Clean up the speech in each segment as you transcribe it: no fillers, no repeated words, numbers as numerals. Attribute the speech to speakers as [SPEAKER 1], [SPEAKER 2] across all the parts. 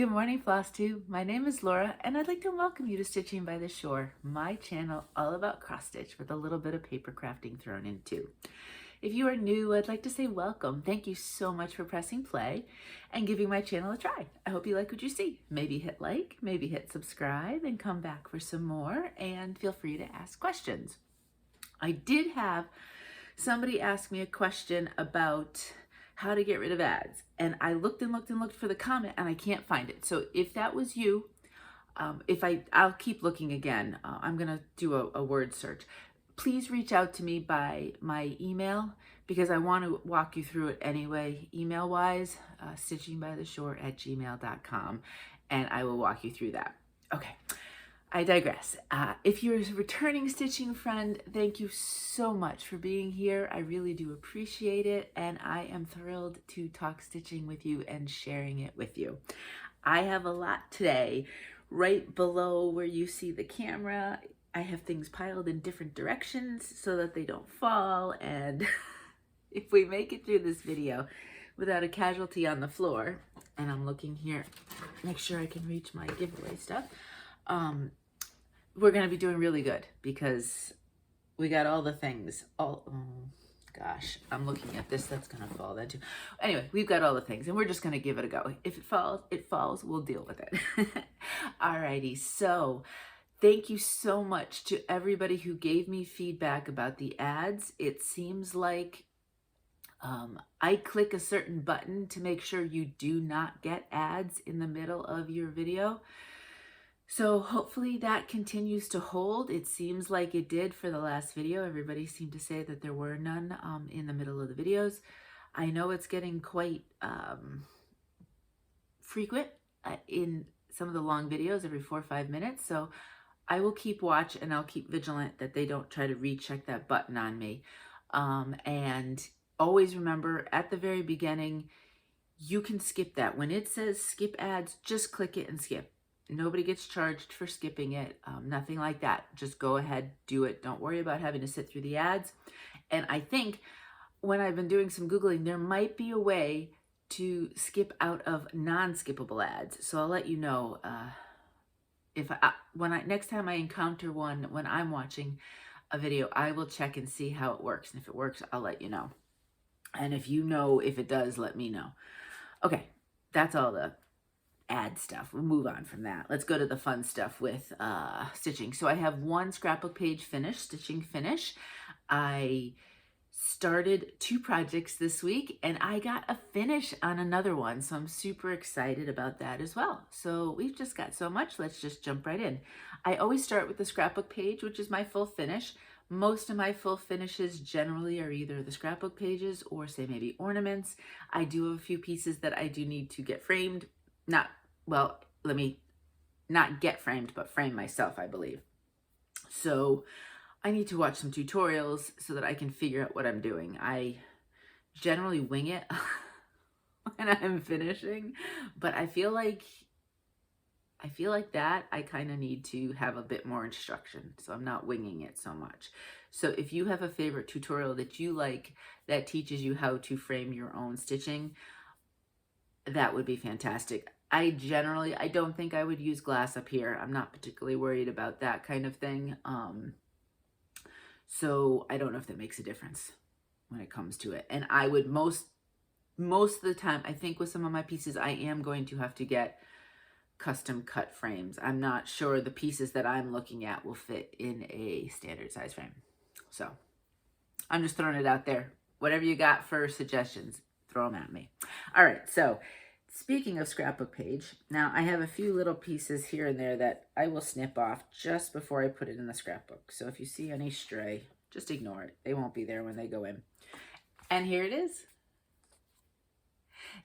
[SPEAKER 1] Good morning, Flosstube. My name is Laura, and I'd like to welcome you to Stitching by the Shore, my channel all about cross stitch with a little bit of paper crafting thrown in too. If you are new, I'd like to say welcome. Thank you so much for pressing play and giving my channel a try. I hope you like what you see. Maybe hit like, maybe hit subscribe, and come back for some more, and feel free to ask questions. I did have somebody ask me a question about how to get rid of ads, and I looked and looked and looked for the comment and I can't find it. So if that was you, I'll keep looking again. I'm gonna do a word search. Please reach out to me by my email because I want to walk you through it anyway, email wise, stitchingbytheshore@gmail.com, and I will walk you through that. Okay, I digress. If you're a returning stitching friend, thank you so much for being here. I really do appreciate it, and I am thrilled to talk stitching with you and sharing it with you. I have a lot today. Right below where you see the camera, I have things piled in different directions so that they don't fall, and if we make it through this video without a casualty on the floor, and I'm looking here, make sure I can reach my giveaway stuff, we're going to be doing really good because we got all the things. Oh gosh, I'm looking at this. That's going to fall then too. Anyway, we've got all the things and we're just going to give it a go. If it falls, it falls. We'll deal with it. Alrighty. So thank you so much to everybody who gave me feedback about the ads. It seems like I click a certain button to make sure you do not get ads in the middle of your video. So hopefully that continues to hold. It seems like it did for the last video. Everybody seemed to say that there were none in the middle of the videos. I know it's getting quite frequent in some of the long videos every 4 or 5 minutes. So I will keep watch and I'll keep vigilant that they don't try to recheck that button on me. And always remember at the very beginning, you can skip that. When it says skip ads, just click it and skip. Nobody gets charged for skipping it, nothing like that. Just go ahead, do it. Don't worry about having to sit through the ads. And I think when I've been doing some Googling, there might be a way to skip out of non-skippable ads. So I'll let you know next time I encounter one when I'm watching a video, I will check and see how it works. And if it works, I'll let you know. And if you know if it does, let me know. Okay, that's all the ad stuff. We'll move on from that. Let's go to the fun stuff with stitching. So I have one scrapbook page finished, stitching finish. I started 2 projects this week and I got a finish on another one. So I'm super excited about that as well. So we've just got so much. Let's just jump right in. I always start with the scrapbook page, which is my full finish. Most of my full finishes generally are either the scrapbook pages or say maybe ornaments. I do have a few pieces that I do need to get framed. Let me not get framed, but frame myself, I believe. So I need to watch some tutorials so that I can figure out what I'm doing. I generally wing it when I'm finishing, but I feel like that I kind of need to have a bit more instruction, so I'm not winging it so much. So if you have a favorite tutorial that you like that teaches you how to frame your own stitching, that would be fantastic. I don't think I would use glass up here. I'm not particularly worried about that kind of thing. So I don't know if that makes a difference when it comes to it. And I would most of the time, I think with some of my pieces, I am going to have to get custom cut frames. I'm not sure the pieces that I'm looking at will fit in a standard size frame. So I'm just throwing it out there. Whatever you got for suggestions, throw them at me. All right, so speaking of scrapbook page, now I have a few little pieces here and there that I will snip off just before I put it in the scrapbook. So if you see any stray, just ignore it. They won't be there when they go in. And here it is.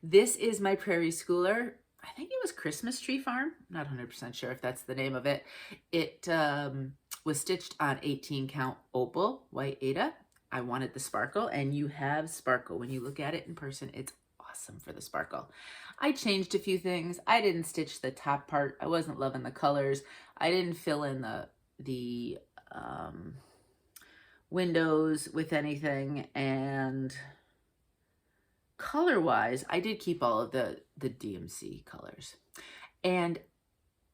[SPEAKER 1] This is my Prairie Schooler. I think it was Christmas Tree Farm. I'm not 100% sure if that's the name of it. It was stitched on 18 count opal, white Aida. I wanted the sparkle, and you have sparkle. When you look at it in person, it's awesome for the sparkle. I changed a few things. I didn't stitch the top part. I wasn't loving the colors. I didn't fill in the windows with anything, and color wise I did keep all of the DMC colors. And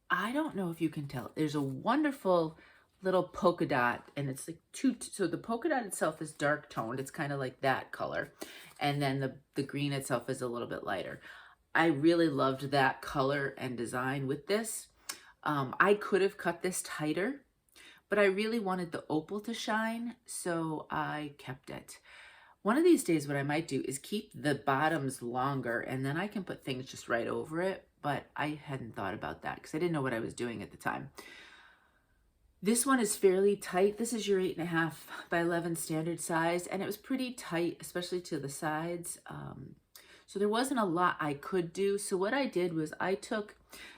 [SPEAKER 1] I don't know if you can tell, there's a wonderful little polka dot, and it's like so the polka dot itself is dark toned. It's kind of like that color. And then the green itself is a little bit lighter. I really loved that color and design with this. I could have cut this tighter, but I really wanted the opal to shine, so I kept it. One of these days, what I might do is keep the bottoms longer, and then I can put things just right over it, but I hadn't thought about that because I didn't know what I was doing at the time. This one is fairly tight. This is your 8.5 by 11 standard size, and it was pretty tight, especially to the sides. So there wasn't a lot I could do. So what I did was I took,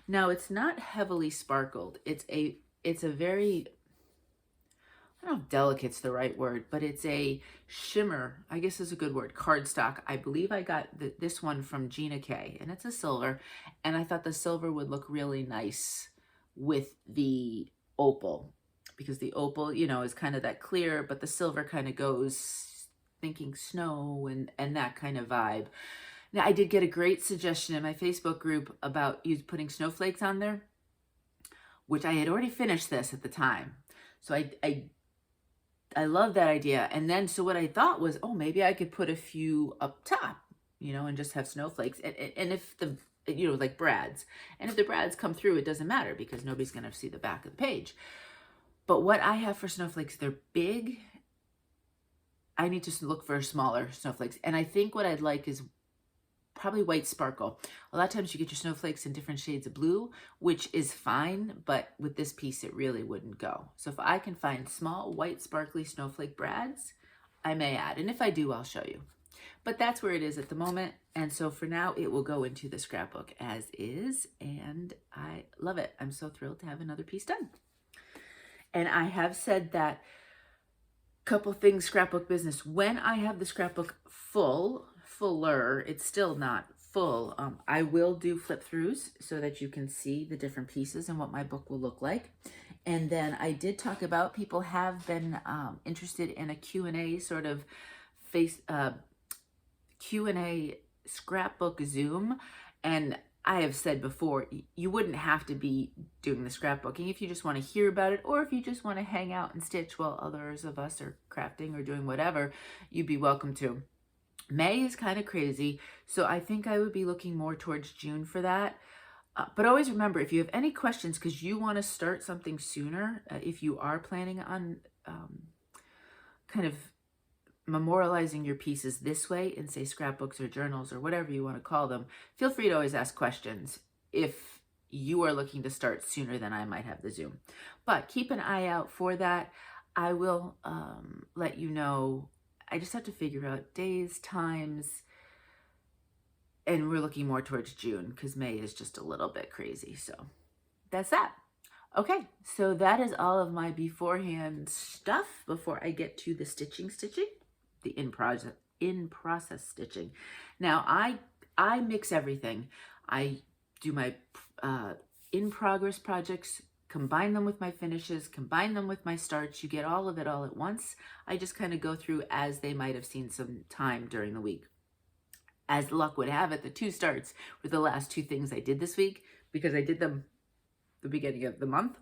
[SPEAKER 1] now it's not heavily sparkled. It's a very, I don't know if delicate's the right word, but it's a shimmer, I guess is a good word, cardstock. I believe I got this one from Gina K, and it's a silver, and I thought the silver would look really nice with the opal, because the opal, you know, is kind of that clear, but the silver kind of goes thinking snow and that kind of vibe. Now, I did get a great suggestion in my Facebook group about you putting snowflakes on there, which I had already finished this at the time. So I love that idea. And then, so what I thought was, oh, maybe I could put a few up top, you know, and just have snowflakes. And if the, you know, like brads, and if the brads come through, it doesn't matter because nobody's going to see the back of the page. But what I have for snowflakes, they're big. I need to look for smaller snowflakes. And I think what I'd like is probably white sparkle. A lot of times you get your snowflakes in different shades of blue, which is fine, but with this piece, it really wouldn't go. So if I can find small, white, sparkly snowflake brads, I may add. And if I do, I'll show you. But that's where it is at the moment. And so for now, it will go into the scrapbook as is. And I love it. I'm so thrilled to have another piece done. And I have said that couple things, scrapbook business. When I have the scrapbook fuller, it's still not full. I will do flip throughs so that you can see the different pieces and what my book will look like. And then I did talk about, people have been interested in a Q&A sort of Q&A scrapbook Zoom. And I have said before, you wouldn't have to be doing the scrapbooking if you just want to hear about it, or if you just want to hang out and stitch while others of us are crafting or doing whatever, you'd be welcome to. May is kind of crazy, so I think I would be looking more towards June for that. But always remember, if you have any questions, because you want to start something sooner, if you are planning on kind of memorializing your pieces this way in, say, scrapbooks or journals or whatever you want to call them, feel free to always ask questions if you are looking to start sooner than I might have the Zoom. But keep an eye out for that. I will let you know. I just have to figure out days, times, and we're looking more towards June because May is just a little bit crazy. So that's that. Okay, so that is all of my beforehand stuff before I get to the stitching, the in-process stitching. Now, I mix everything. I do my in-progress projects, combine them with my finishes, combine them with my starts. You get all of it all at once. I just kind of go through as they might have seen some time during the week. As luck would have it, the 2 starts were the last 2 things I did this week because I did them the beginning of the month.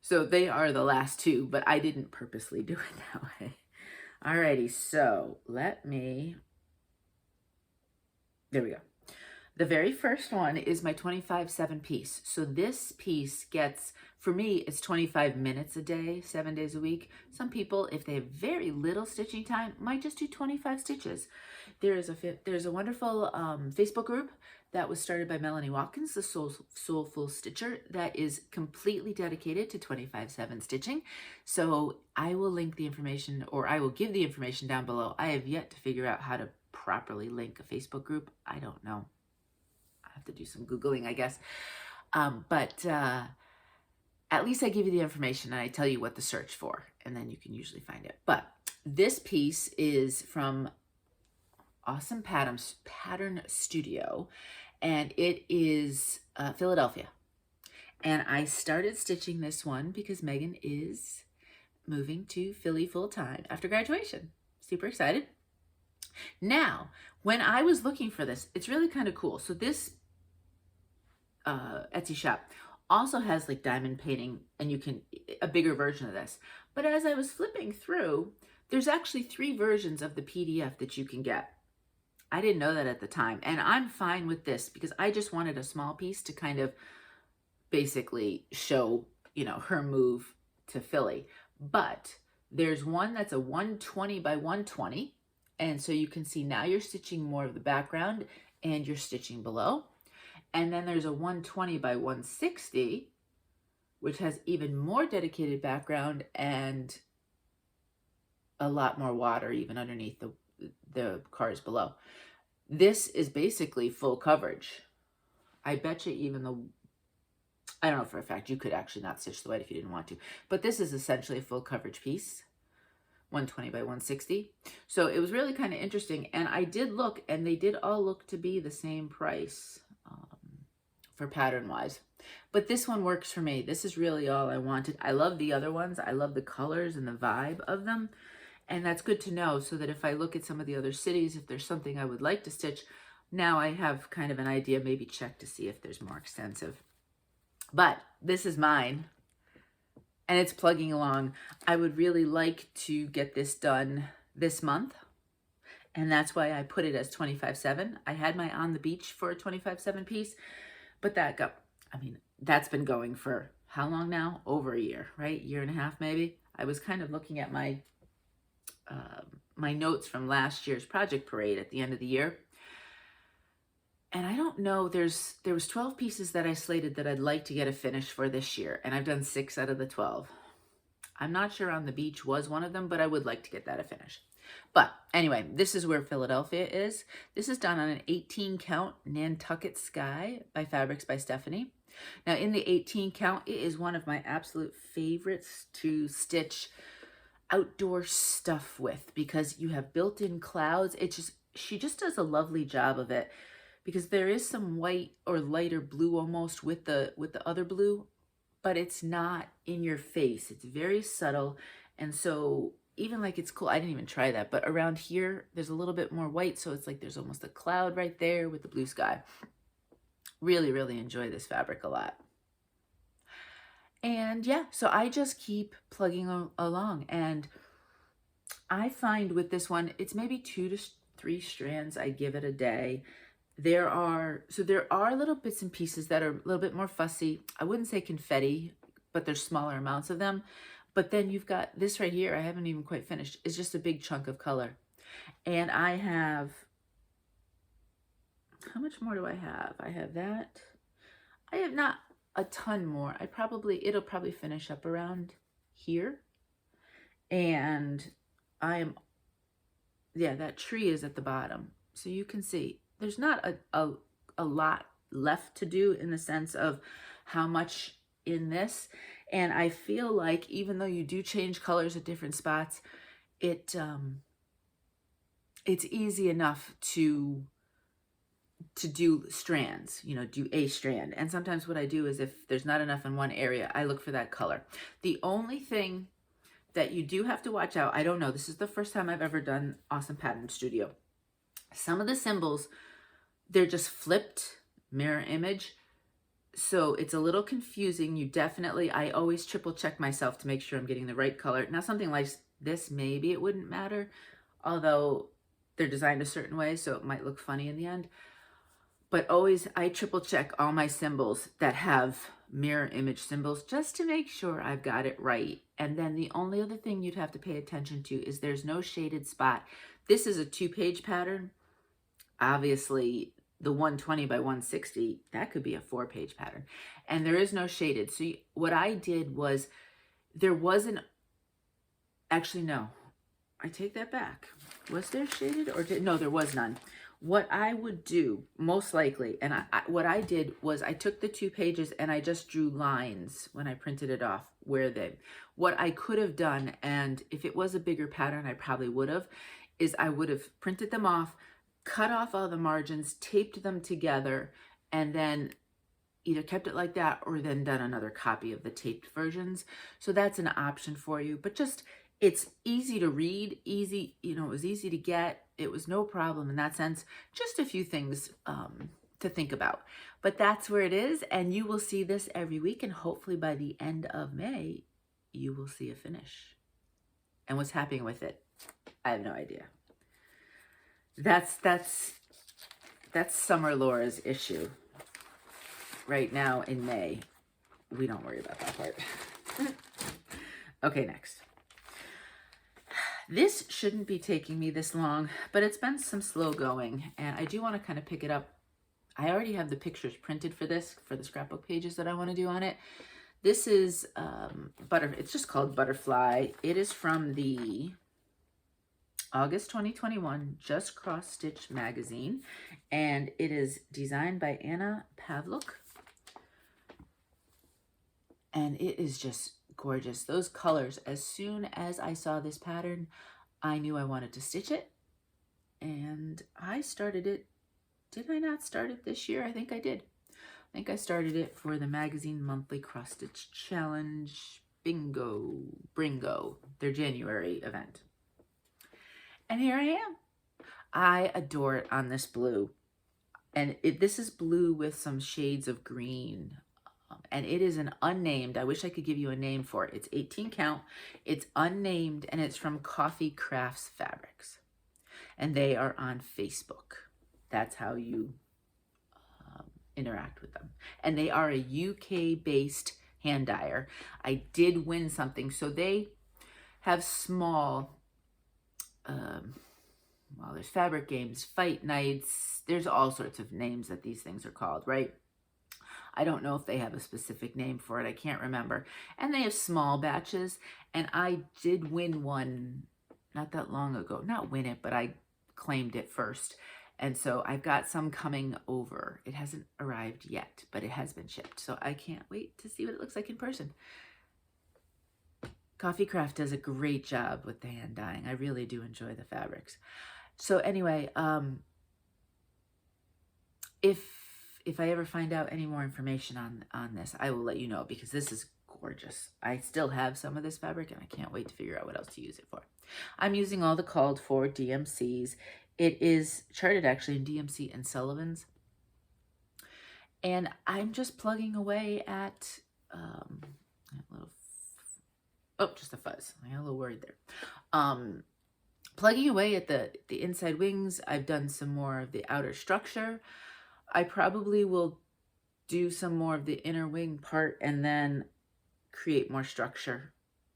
[SPEAKER 1] So they are the last 2, but I didn't purposely do it that way. Alrighty, so there we go. The very first one is my 25/7 piece. So this piece gets, for me, it's 25 minutes a day, 7 days a week. Some people, if they have very little stitching time, might just do 25 stitches. There's a wonderful Facebook group that was started by Melanie Watkins, the Soulful Stitcher, that is completely dedicated to 25/7 stitching. So I will link the information, or I will give the information down below. I have yet to figure out how to properly link a Facebook group. I don't know. I have to do some Googling, I guess. But at least I give you the information and I tell you what to search for, and then you can usually find it. But this piece is from Awesome Pattern Studio, and it is Philadelphia. And I started stitching this one because Megan is moving to Philly full-time after graduation. Super excited. Now, when I was looking for this, it's really kind of cool. So this Etsy shop also has like diamond painting, and you can, a bigger version of this. But as I was flipping through, there's actually 3 versions of the PDF that you can get. I didn't know that at the time, and I'm fine with this because I just wanted a small piece to kind of basically show, you know, her move to Philly. But there's one that's a 120 by 120, and so you can see now you're stitching more of the background and you're stitching below. And then there's a 120 by 160, which has even more dedicated background and a lot more water even underneath the cars below. This is basically full coverage. I bet you even I don't know for a fact, you could actually not stitch the white if you didn't want to, but this is essentially a full coverage piece, 120 by 160. So it was really kind of interesting. And I did look, and they did all look to be the same price for pattern wise. But this one works for me. This is really all I wanted. I love the other ones. I love the colors and the vibe of them. And that's good to know, so that if I look at some of the other cities, if there's something I would like to stitch, now I have kind of an idea, maybe check to see if there's more extensive. But this is mine, and it's plugging along. I would really like to get this done this month, and that's why I put it as 25/7. I had my on the beach for a 25/7 piece, but that got, I mean, that's been going for how long now? Over a year, right? Year and a half maybe. I was kind of looking at my my notes from last year's project parade at the end of the year. And I don't know, there was 12 pieces that I slated that I'd like to get a finish for this year. And I've done 6 out of the 12. I'm not sure on the beach was one of them, but I would like to get that a finish. But anyway, this is where Philadelphia is. This is done on an 18 count Nantucket Sky by Fabrics by Stephanie. Now in the 18 count, it is one of my absolute favorites to stitch outdoor stuff with, because you have built-in clouds. She just does a lovely job of it, because there is some white or lighter blue almost with the other blue, but it's not in your face. It's very subtle. And so even like, it's cool, I didn't even try that, but around here there's a little bit more white, so it's like there's almost a cloud right there with the blue sky. Really, really enjoy this fabric a lot. And yeah, so I just keep plugging along, and I find with this one, it's maybe 2 to 3 strands I give it a day. There are little bits and pieces that are a little bit more fussy. I wouldn't say confetti, but there's smaller amounts of them. But then you've got this right here, I haven't even quite finished. It's just a big chunk of color. And I have, how much more do I have? I have that. I have not a ton more. It'll probably finish up around here. And that tree is at the bottom. So you can see there's not a lot left to do in the sense of how much in this. And I feel like even though you do change colors at different spots, it's easy enough to do strands, you know, do a strand. And sometimes what I do is if there's not enough in one area, I look for that color. The only thing that you do have to watch out, I don't know, this is the first time I've ever done Awesome Pattern Studio. Some of the symbols, they're just flipped mirror image. So it's a little confusing. I always triple check myself to make sure I'm getting the right color. Now something like this, maybe it wouldn't matter, although they're designed a certain way, so it might look funny in the end. But always, I triple check all my symbols that have mirror image symbols just to make sure I've got it right. And then the only other thing you'd have to pay attention to is there's no shaded spot. This is a 2-page pattern. Obviously, the 120 by 160, that could be a 4-page pattern. And there is no shaded. So what I did was, there wasn't, actually no, I take that back. Was there shaded or no, there was none. What I would do, most likely, and what I did was I took the 2 pages and I just drew lines when I printed it off what I could have done, and if it was a bigger pattern, I probably would have, is I would have printed them off, cut off all the margins, taped them together, and then either kept it like that or then done another copy of the taped versions. So that's an option for you, but just, it's easy to read, easy, you know, it was easy to get. It was no problem in that sense. Just a few things to think about. But that's where it is, and you will see this every week, and hopefully by the end of May, you will see a finish. And what's happening with it, I have no idea. That's Summer Laura's issue. Right now in May, we don't worry about that part. Okay, next. This shouldn't be taking me this long, but it's been some slow going, and I do want to kind of pick it up. I already have the pictures printed for this, for the scrapbook pages that I want to do on it. This is it's just called Butterfly. It is from the August 2021 Just Cross Stitch magazine, and it is designed by Pavlyuk. And it is just gorgeous. Those colors, as soon as I saw this pattern, I knew I wanted to stitch it. And I started it. Did I not start it this year? I think I did. I think I started it for the magazine monthly cross stitch challenge Bringo, their January event. And here I am. I adore it on this blue. And this is blue with some shades of green. And it is an unnamed. I wish I could give you a name for it. It's 18 count. It's unnamed, and it's from Coffee Crafts Fabrics. And they are on Facebook. That's how you interact with them. And they are a UK-based hand dyer. I did win something. So they have small, well, there's fabric games, fight nights. There's all sorts of names that these things are called, right? I don't know if they have a specific name for it. I can't remember. And they have small batches. And I did win one not that long ago. Not win it, but I claimed it first. And so I've got some coming over. It hasn't arrived yet, but it has been shipped. So I can't wait to see what it looks like in person. Coffee Craft does a great job with the hand dyeing. I really do enjoy the fabrics. So anyway, if I ever find out any more information on this, I will let you know, because this is gorgeous. I still have some of this fabric, and I can't wait to figure out what else to use it for. I'm using all the called for DMCs. It is charted actually in DMC and Sullivan's. And I'm just plugging away at, just a fuzz. I got a little worried there. Plugging away at the inside wings. I've done some more of the outer structure. I probably will do some more of the inner wing part and then create more structure,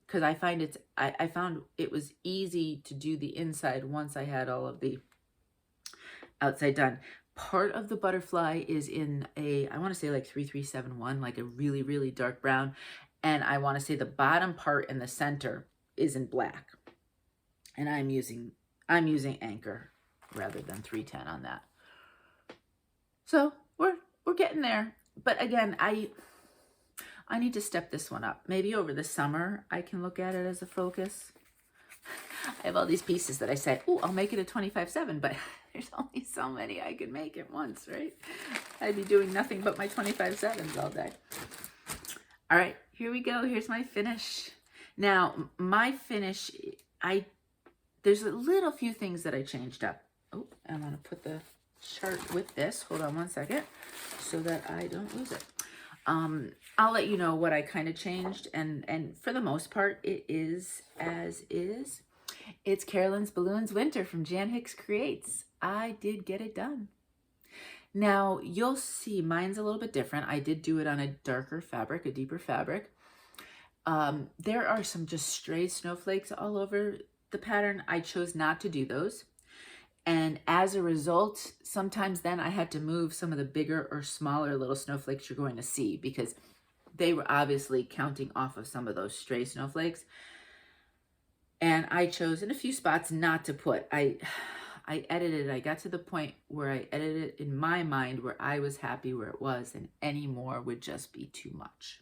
[SPEAKER 1] because I find I found it was easy to do the inside once I had all of the outside done. Part of the butterfly is in I want to say like 3371, like a really, really dark brown. And I want to say the bottom part in the center is in black. And I'm using Anchor rather than 310 on that. So we're getting there. But again, I need to step this one up. Maybe over the summer I can look at it as a focus. I have all these pieces that I said, oh, I'll make it a 25/7, but there's only so many I can make at once, right? I'd be doing nothing but my 25/7s all day. All right, here we go. Here's my finish. Now, my finish, there's a little few things that I changed up. Oh, I want to put the chart with this. Hold on one second so that I don't lose it. I'll let you know what I kind of changed, and for the most part, it is as is. It's Carolyn's Balloons Winter from Jan Hicks Creates. I did get it done. Now, you'll see mine's a little bit different. I did do it on a darker fabric, a deeper fabric. There are some just stray snowflakes all over the pattern. I chose not to do those. And as a result, sometimes then I had to move some of the bigger or smaller little snowflakes you're going to see, because they were obviously counting off of some of those stray snowflakes. And I chose in a few spots not to put. I edited, I got to the point where I edited it in my mind where I was happy where it was, and any more would just be too much.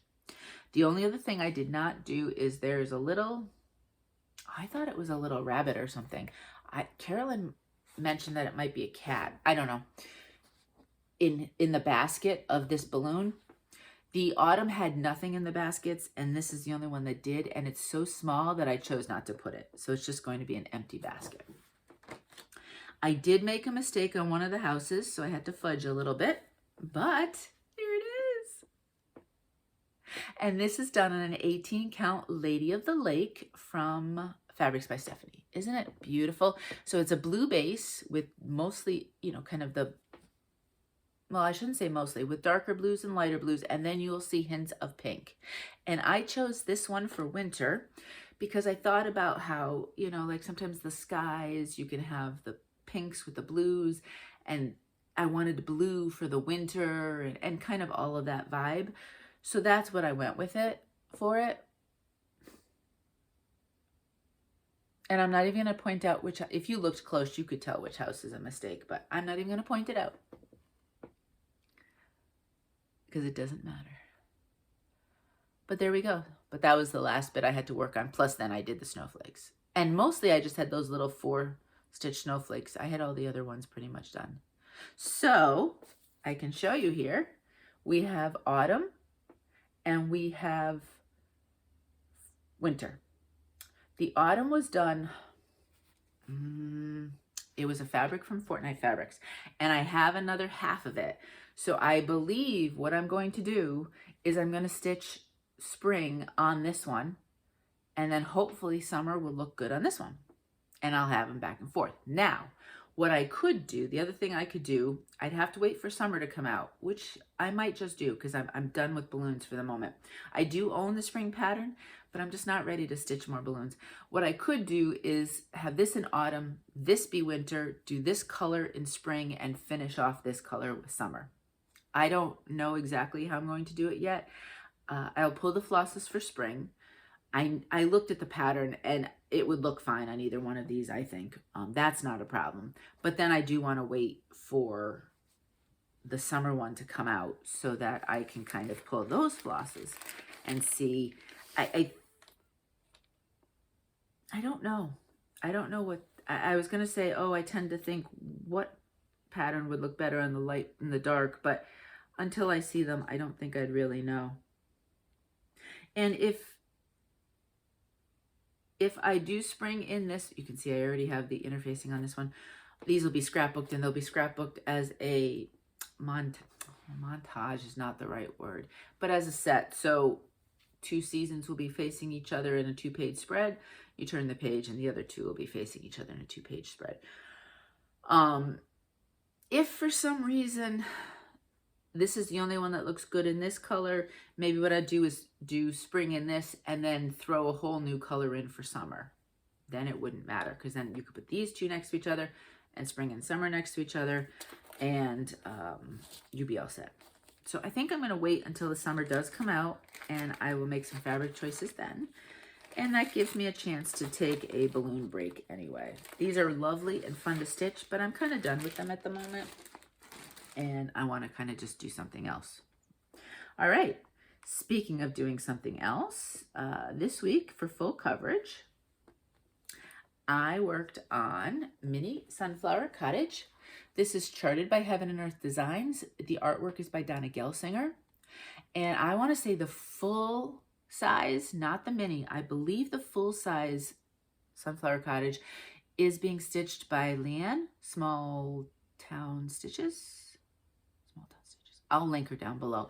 [SPEAKER 1] The only other thing I did not do is there's a little, I thought it was a little rabbit or something. Carolyn mentioned that it might be a cat. I don't know. In the basket of this balloon, the autumn had nothing in the baskets, and this is the only one that did, and it's so small that I chose not to put it. So it's just going to be an empty basket. I did make a mistake on one of the houses, so I had to fudge a little bit. but here it is. And this is done on an 18 count Lady of the Lake from Fabrics by Stephanie. Isn't it beautiful? So it's a blue base with mostly, you know, kind of the, well, I shouldn't say mostly, with darker blues and lighter blues, and then you'll see hints of pink. And I chose this one for winter because I thought about how, you know, like sometimes the skies, you can have the pinks with the blues, and I wanted blue for the winter and kind of all of that vibe. So that's what I went with it for it. And I'm not even going to point out which, if you looked close, you could tell which house is a mistake, but I'm not even going to point it out because it doesn't matter. But there we go. But that was the last bit I had to work on. Plus then I did the snowflakes. And mostly I just had those little 4-stitch snowflakes. I had all the other ones pretty much done. So I can show you here. We have autumn and we have winter. The autumn was done, it was a fabric from Fortnite Fabrics, and I have another half of it. So I believe what I'm going to do is I'm going to stitch spring on this one, and then hopefully summer will look good on this one, and I'll have them back and forth. Now, what I could do, the other thing I could do, I'd have to wait for summer to come out, which I might just do because I'm done with balloons for the moment. I do own the spring pattern, but I'm just not ready to stitch more balloons. What I could do is have this in autumn, this be winter, do this color in spring, and finish off this color with summer. I don't know exactly how I'm going to do it yet. I'll pull the flosses for spring. I looked at the pattern and it would look fine on either one of these, I think. That's not a problem. But then I do want to wait for the summer one to come out so that I can kind of pull those flosses and see. I don't know. I don't know what, I was going to say, oh, I tend to think what pattern would look better on the light and the dark, but until I see them, I don't think I'd really know. And if I do spring in this, you can see I already have the interfacing on this one. These will be scrapbooked, and they'll be scrapbooked as a montage is not the right word, but as a set. So 2 seasons will be facing each other in a 2-page spread. You turn the page and the other 2 will be facing each other in a 2-page spread. If for some reason this is the only one that looks good in this color, maybe what I'd do is do spring in this and then throw a whole new color in for summer. Then it wouldn't matter because then you could put these 2 next to each other and spring and summer next to each other, and you'd be all set. So I think I'm going to wait until the summer does come out, and I will make some fabric choices then. And that gives me a chance to take a balloon break anyway. These are lovely and fun to stitch, but I'm kind of done with them at the moment. And I want to kind of just do something else. All right. Speaking of doing something else, this week for full coverage, I worked on Mini Sunflower Cottage. This is charted by Heaven and Earth Designs. The artwork is by Dona Gelsinger. And I want to say the full size, not the mini. I believe the full size Sunflower Cottage is being stitched by Leanne, Small Town Stitches. I'll link her down below.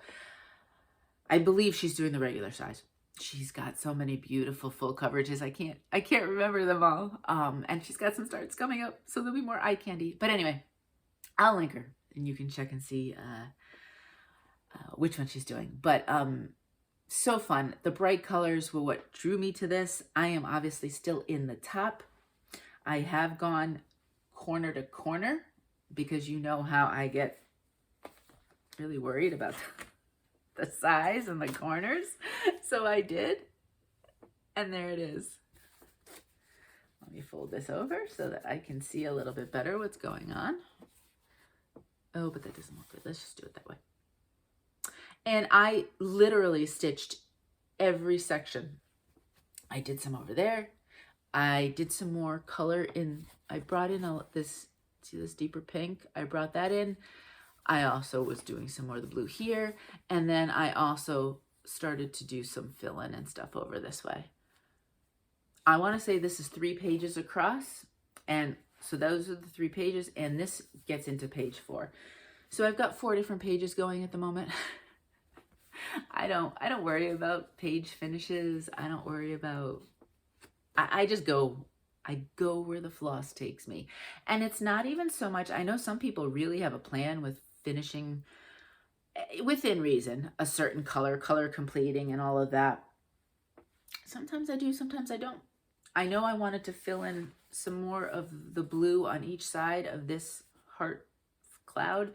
[SPEAKER 1] I believe she's doing the regular size. She's got so many beautiful full coverages. I can't remember them all. And she's got some starts coming up, so there'll be more eye candy. But anyway, I'll link her and you can check and see which one she's doing. But so fun. The bright colors were what drew me to this. I am obviously still in the top. I have gone corner to corner because you know how I get really worried about the size and the corners. So I did. And there it is. Let me fold this over so that I can see a little bit better what's going on. Oh, but that doesn't look good. Let's just do it that way. And I literally stitched every section. I did some over there. I did some more color in. I brought in this, see this deeper pink? I brought that in. I also was doing some more of the blue here. And then I also started to do some fill-in and stuff over this way. I want to say this is 3 pages across. And so those are the 3 pages. And this gets into page 4. So I've got 4 different pages going at the moment. I don't worry about page finishes. I don't worry about, I just go, I go where the floss takes me. And it's not even so much, I know some people really have a plan with finishing within reason, a certain color completing and all of that. Sometimes I do, sometimes I don't. I know I wanted to fill in some more of the blue on each side of this heart cloud.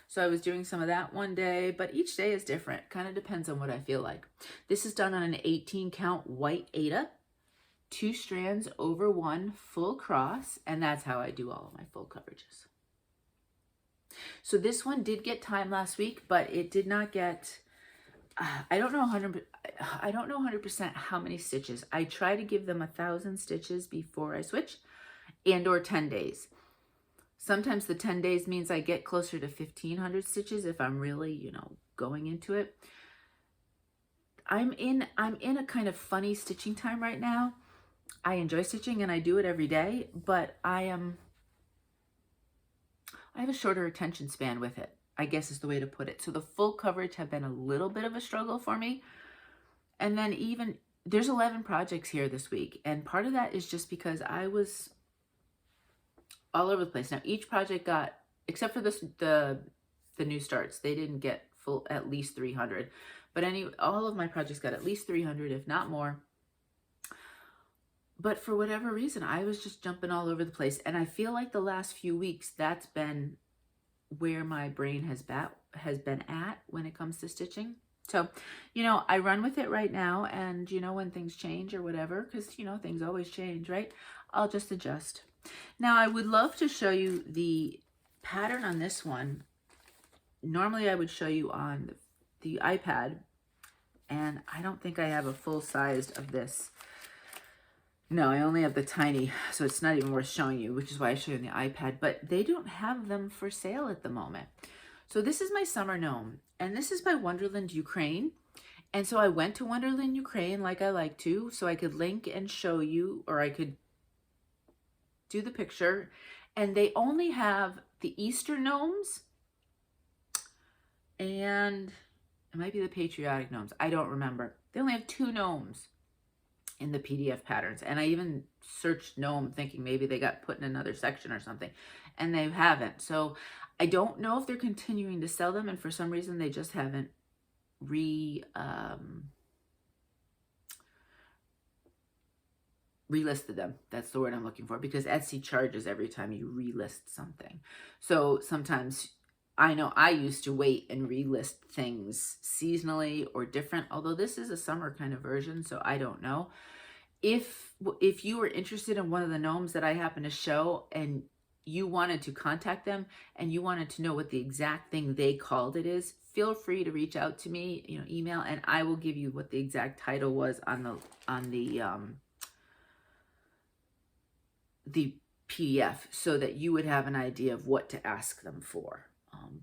[SPEAKER 1] So I was doing some of that one day, but each day is different. Kind of depends on what I feel like. This is done on an 18 count white aida, 2 strands over 1 full cross, and that's how I do all of my full coverages. So this one did get time last week, but it did not get, I don't know 100% how many stitches. I try to give them 1,000 stitches before I switch, and or 10 days. Sometimes the 10 days means I get closer to 1,500 stitches if I'm really, you know, going into it. I'm in a kind of funny stitching time right now. I enjoy stitching and I do it every day, but I have a shorter attention span with it, I guess is the way to put it. So the full coverage have been a little bit of a struggle for me. And then even, there's 11 projects here this week. And part of that is just because I was all over the place. Now each project got, except for the new starts, they didn't get full, at least 300. But all of my projects got at least 300, if not more. But for whatever reason, I was just jumping all over the place. And I feel like the last few weeks, that's been where my brain has been at when it comes to stitching. So, you know, I run with it right now. And, you know, when things change or whatever, because, you know, things always change, right? I'll just adjust. Now, I would love to show you the pattern on this one. Normally, I would show you on the iPad. And I don't think I have a full size of this. No, I only have the tiny, so it's not even worth showing you, which is why I show you on the iPad, but they don't have them for sale at the moment. So this is my summer gnome, and this is by Wonderland Ukraine. And so I went to Wonderland Ukraine like I like to, so I could link and show you, or I could do the picture. And they only have the Easter gnomes, and it might be the patriotic gnomes. I don't remember. They only have 2 gnomes in the PDF patterns. And I even searched gnome thinking maybe they got put in another section or something, and they haven't. So I don't know if they're continuing to sell them, and for some reason they just haven't relisted them. That's the word I'm looking for, because Etsy charges every time you relist something. So sometimes, I know I used to wait and relist things seasonally or different, although this is a summer kind of version, so I don't know. If you were interested in one of the gnomes that I happen to show and you wanted to contact them and you wanted to know what the exact thing they called it is, feel free to reach out to me, you know, email, and I will give you what the exact title was on the PDF, so that you would have an idea of what to ask them for.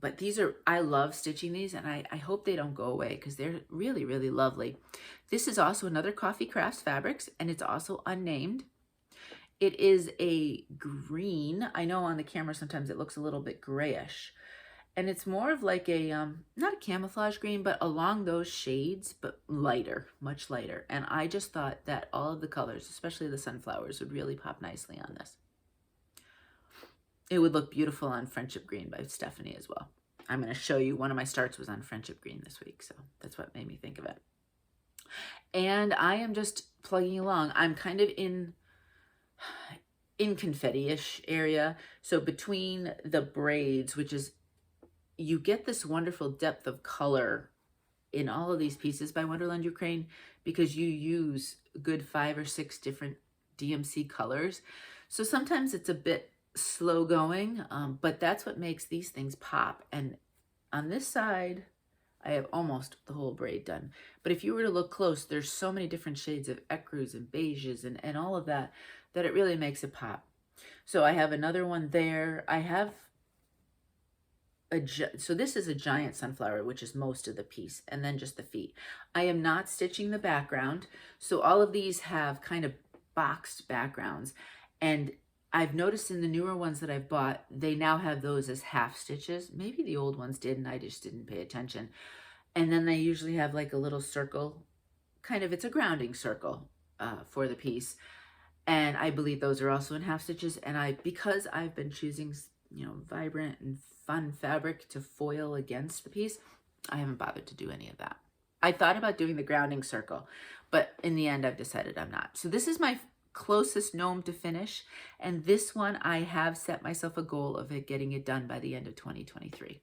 [SPEAKER 1] But these are, I love stitching these, and I hope they don't go away because they're really, really lovely. This is also another Coffee Crafts Fabrics, and it's also unnamed. It is a green. I know on the camera sometimes it looks a little bit grayish. And it's more of like a, not a camouflage green, but along those shades, but lighter, much lighter. And I just thought that all of the colors, especially the sunflowers, would really pop nicely on this. It would look beautiful on Friendship Green by Stephanie as well. I'm going to show you, one of my starts was on Friendship Green this week, so that's what made me think of it. And I am just plugging along. I'm kind of in confetti-ish area. So between the braids, which is, you get this wonderful depth of color in all of these pieces by Wonderland Ukraine, because you use a good 5 or 6 different DMC colors. So sometimes it's a bit slow going, but that's what makes these things pop. And on this side, I have almost the whole braid done. But if you were to look close, there's so many different shades of ecru's and beiges and all of that, that it really makes it pop. So I have another one there. I have so this is a giant sunflower, which is most of the piece, and then just the feet. I am not stitching the background. So all of these have kind of boxed backgrounds, and I've noticed in the newer ones that I've bought, they now have those as half stitches. Maybe the old ones did and I just didn't pay attention. And then they usually have like a little circle, kind of, it's a grounding circle for the piece. And I believe those are also in half stitches. And because I've been choosing, you know, vibrant and fun fabric to foil against the piece, I haven't bothered to do any of that. I thought about doing the grounding circle, but in the end I've decided I'm not. So this is my closest gnome to finish. And this one, I have set myself a goal of getting it done by the end of 2023.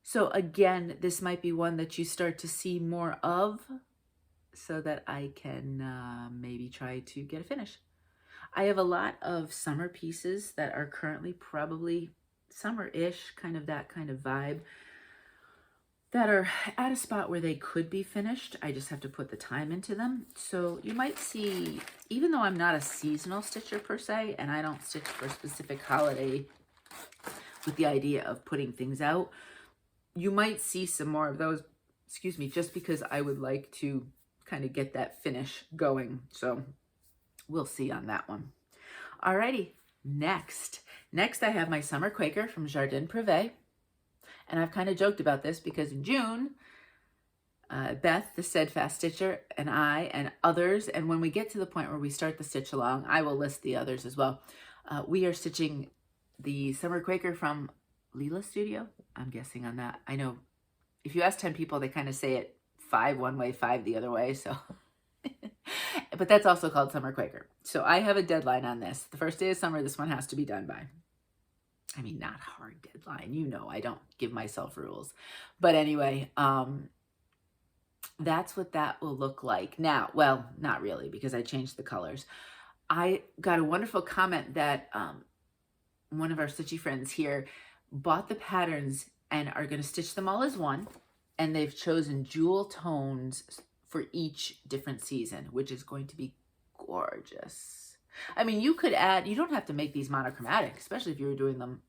[SPEAKER 1] So again, this might be one that you start to see more of so that I can maybe try to get a finish. I have a lot of summer pieces that are currently probably summer-ish, kind of that kind of vibe, that are at a spot where they could be finished. I just have to put the time into them. So you might see, even though I'm not a seasonal stitcher per se, and I don't stitch for a specific holiday with the idea of putting things out, you might see some more of those, excuse me, just because I would like to kind of get that finish going. So we'll see on that one. Alrighty, next I have my summer Quaker from Jardin Prive. And I've kind of joked about this because in June, Beth, the steadfast stitcher, and I and others, and when we get to the point where we start the stitch along, I will list the others as well. We are stitching the summer Quaker from Leela Studio. I'm guessing on that. I know if you ask 10 people, they kind of say it 5 one way, 5 the other way. So, but that's also called summer Quaker. So I have a deadline on this. The first day of summer, this one has to be done by. I mean, not hard deadline. You know, I don't give myself rules. But anyway, that's what that will look like. Now, well, not really, because I changed the colors. I got a wonderful comment that one of our stitchy friends here bought the patterns and are going to stitch them all as one. And they've chosen jewel tones for each different season, which is going to be gorgeous. I mean, you could add, you don't have to make these monochromatic, especially if you were doing them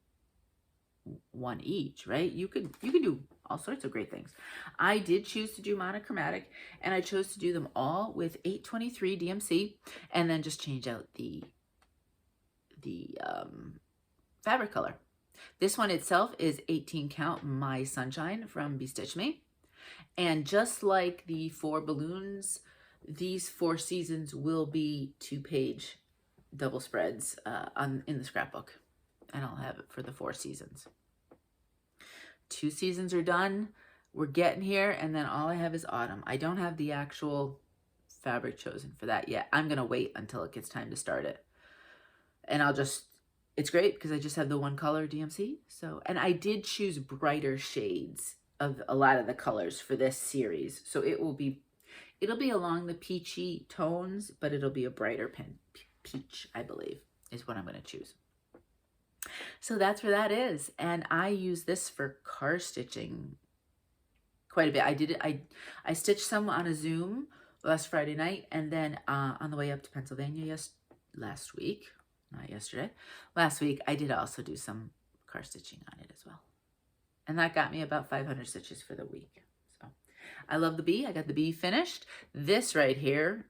[SPEAKER 1] one each, right? You could do all sorts of great things. I did choose to do monochromatic, and I chose to do them all with 823 DMC, and then just change out the fabric color. This one itself is 18 count My Sunshine from Bestitchme. And just like the 4 balloons, these 4 seasons will be 2-page double spreads in the scrapbook. And I'll have it for the 4 seasons. 2 seasons are done. We're getting here. And then all I have is autumn. I don't have the actual fabric chosen for that yet. I'm going to wait until it gets time to start it. And it's great because I just have the one color DMC. So, and I did choose brighter shades of a lot of the colors for this series. So it'll be along the peachy tones, but it'll be a brighter peach, I believe, is what I'm going to choose. So that's where that is. And I use this for car stitching quite a bit. I stitched some on a Zoom last Friday night, and then on the way up to Pennsylvania last week, not yesterday, last week, I did also do some car stitching on it as well. And that got me about 500 stitches for the week. So I love the bee. I got the bee finished. This right here,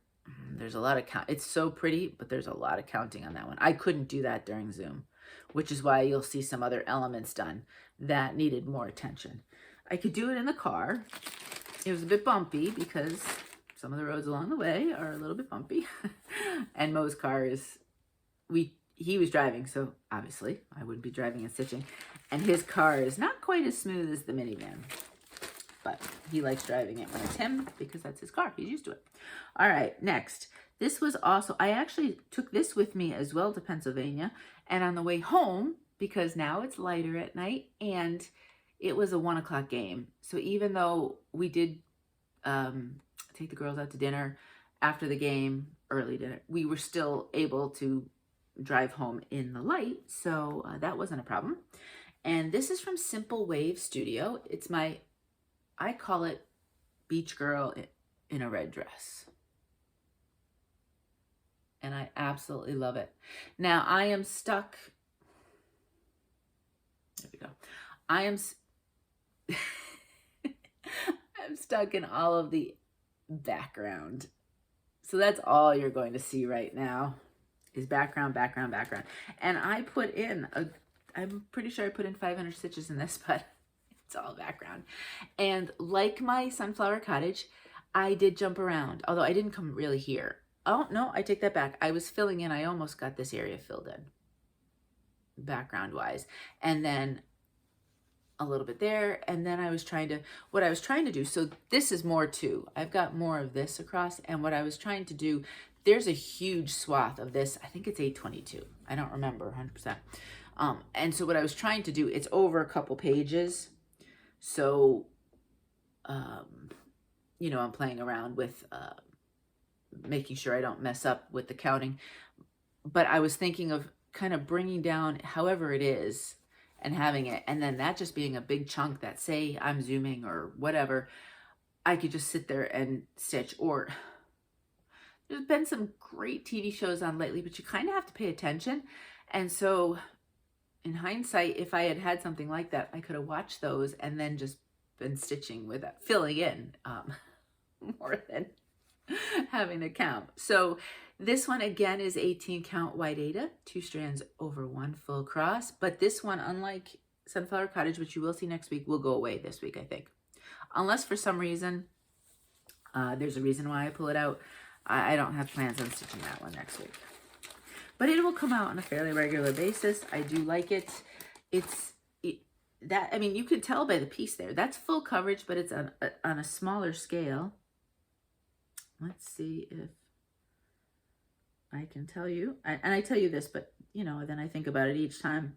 [SPEAKER 1] there's a lot of count. It's so pretty, but there's a lot of counting on that one. I couldn't do that during Zoom, which is why you'll see some other elements done that needed more attention. I could do it in the car. It was a bit bumpy because some of the roads along the way are a little bit bumpy. And Mo's car is, he was driving, so obviously I wouldn't be driving and stitching. And his car is not quite as smooth as the minivan, but he likes driving it when it's him because that's his car. He's used to it. All right, next. This was also, I actually took this with me as well to Pennsylvania. And on the way home, because now it's lighter at night, and it was a 1 o'clock game. So even though we did take the girls out to dinner after the game, early dinner, we were still able to drive home in the light. So that wasn't a problem. And this is from Simple Wave Studio. It's I call it Beach Girl in a red dress. And I absolutely love it. Now I am stuck. There we go. I'm stuck in all of the background. So that's all you're going to see right now. is background, background, background. And I put in, I'm pretty sure I put in 500 stitches in this, but it's all background. And like my sunflower cottage, I did jump around, although I didn't come really here. Oh, no, I take that back. I was filling in. I almost got this area filled in background-wise. And then a little bit there. And then what I was trying to do, so this is more too. I've got more of this across. And what I was trying to do, there's a huge swath of this. I think it's 822. I don't remember 100%. And so what I was trying to do, it's over a couple pages. So, you know, I'm playing around with making sure I don't mess up with the counting. But I was thinking of kind of bringing down however it is and having it, and then that just being a big chunk that, say I'm zooming or whatever, I could just sit there and stitch. Or there's been some great TV shows on lately, but you kind of have to pay attention. And so in hindsight, if I had had something like that, I could have watched those and then just been stitching with it, filling in more than having to count. So this one again is 18 count white Aida, 2 strands over 1 full cross. But this one, unlike Sunflower Cottage, which you will see next week, will go away this week, I think. Unless for some reason, there's a reason why I pull it out. I don't have plans on stitching that one next week. But it will come out on a fairly regular basis. I do like it. I mean, you can tell by the piece there. That's full coverage, but it's on a smaller scale. Let's see if I can tell you. And I tell you this, but, you know, then I think about it each time.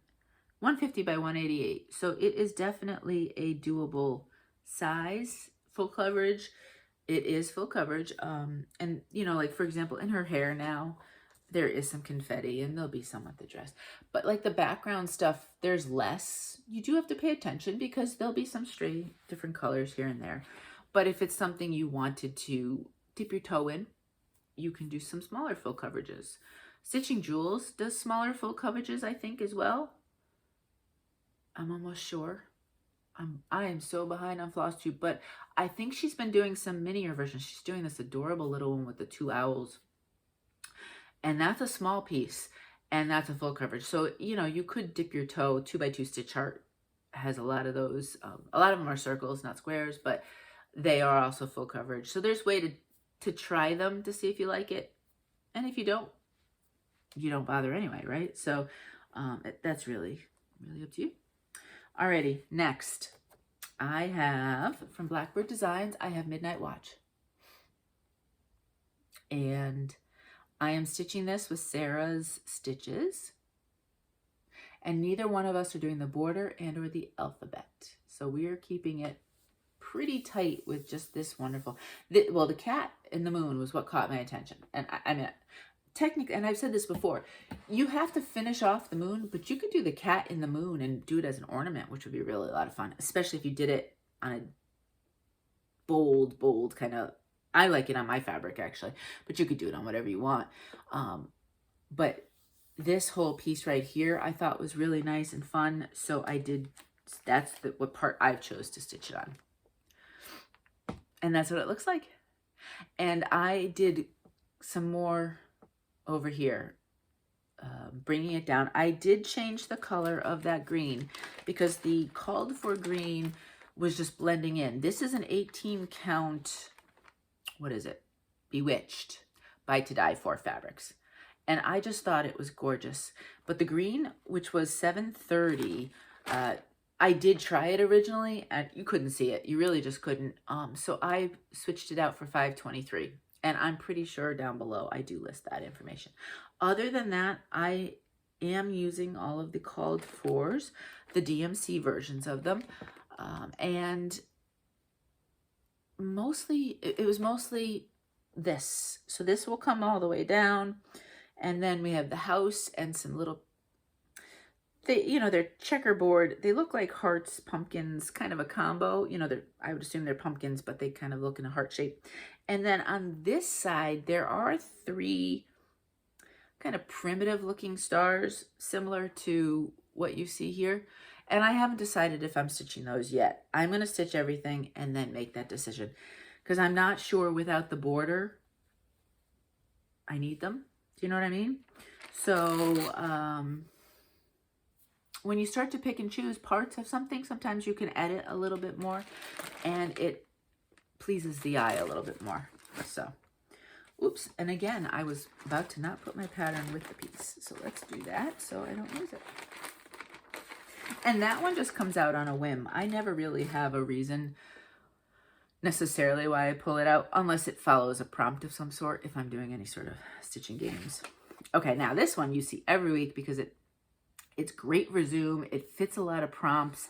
[SPEAKER 1] 150 by 188. So it is definitely a doable size. Full coverage. It is full coverage. And, you know, like, for example, in her hair now, there is some confetti, and there'll be some with the dress. But like the background stuff, there's less. You do have to pay attention because there'll be some stray different colors here and there. But if it's something you wanted to dip your toe in, you can do some smaller full coverages. Stitching Jewels does smaller full coverages, I think, as well. I'm almost sure. I am so behind on Flosstube, but I think she's been doing some minier versions. She's doing this adorable little one with the 2 owls. And that's a small piece, and that's a full coverage. So, you know, you could dip your toe. 2x2 Stitch Art has a lot of those. A lot of them are circles, not squares, but they are also full coverage. So there's way to try them to see if you like it. And if you don't bother anyway, right? So that's really, really up to you. Alrighty, next. I have, from Blackbird Designs, I have Midnight Watch. And I am stitching this with Sarah's stitches, and neither one of us are doing the border and or the alphabet. So we are keeping it pretty tight with just this wonderful, well, the cat in the moon was what caught my attention. And I mean, technically, and I've said this before, you have to finish off the moon, but you could do the cat in the moon and do it as an ornament, which would be really a lot of fun, especially if you did it on a bold kind of, I like it on my fabric, actually, but you could do it on whatever you want. But this whole piece right here, I thought was really nice and fun. So I did, that's what part I chose to stitch it on. And that's what it looks like. And I did some more over here, bringing it down. I did change the color of that green because the called for green was just blending in. This is an 18 count, what is it? Bewitched by To Die For Fabrics. And I just thought it was gorgeous. But the green, which was 730, I did try it originally, and you couldn't see it. You really just couldn't. So I switched it out for 523. And I'm pretty sure down below I do list that information. Other than that, I am using all of the called fors, the DMC versions of them. And mostly, it was mostly this. So this will come all the way down. And then we have the house and some little, they're checkerboard. They look like hearts, pumpkins, kind of a combo. I would assume they're pumpkins, but they kind of look in a heart shape. And then on this side, there are 3 kind of primitive looking stars, similar to what you see here. And I haven't decided if I'm stitching those yet. I'm going to stitch everything and then make that decision, because I'm not sure without the border I need them. Do you know what I mean? So when you start to pick and choose parts of something, sometimes you can edit a little bit more and it pleases the eye a little bit more. So, oops. And again, I was about to not put my pattern with the piece. So let's do that so I don't lose it. And that one just comes out on a whim. I never really have a reason necessarily why I pull it out, unless it follows a prompt of some sort, if I'm doing any sort of stitching games. Okay, now this one you see every week because it's great resume, it fits a lot of prompts,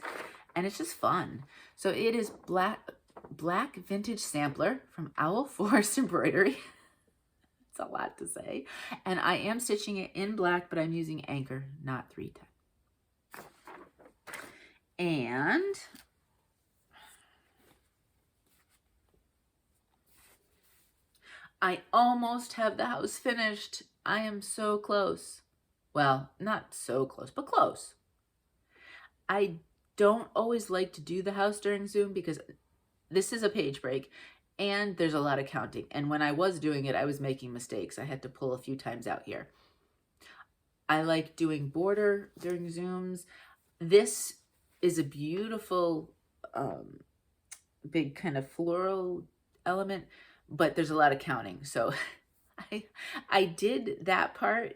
[SPEAKER 1] and it's just fun. So it is Black Vintage Sampler from Owl Forest Embroidery. It's a lot to say. And I am stitching it in black, but I'm using Anchor, not 310. And I almost have the house finished. I am so close. Well, not so close, but close. I don't always like to do the house during Zoom because this is a page break and there's a lot of counting. And when I was doing it, I was making mistakes. I had to pull a few times out here. I like doing border during Zooms. This is a beautiful, big kind of floral element, but there's a lot of counting. So I did that part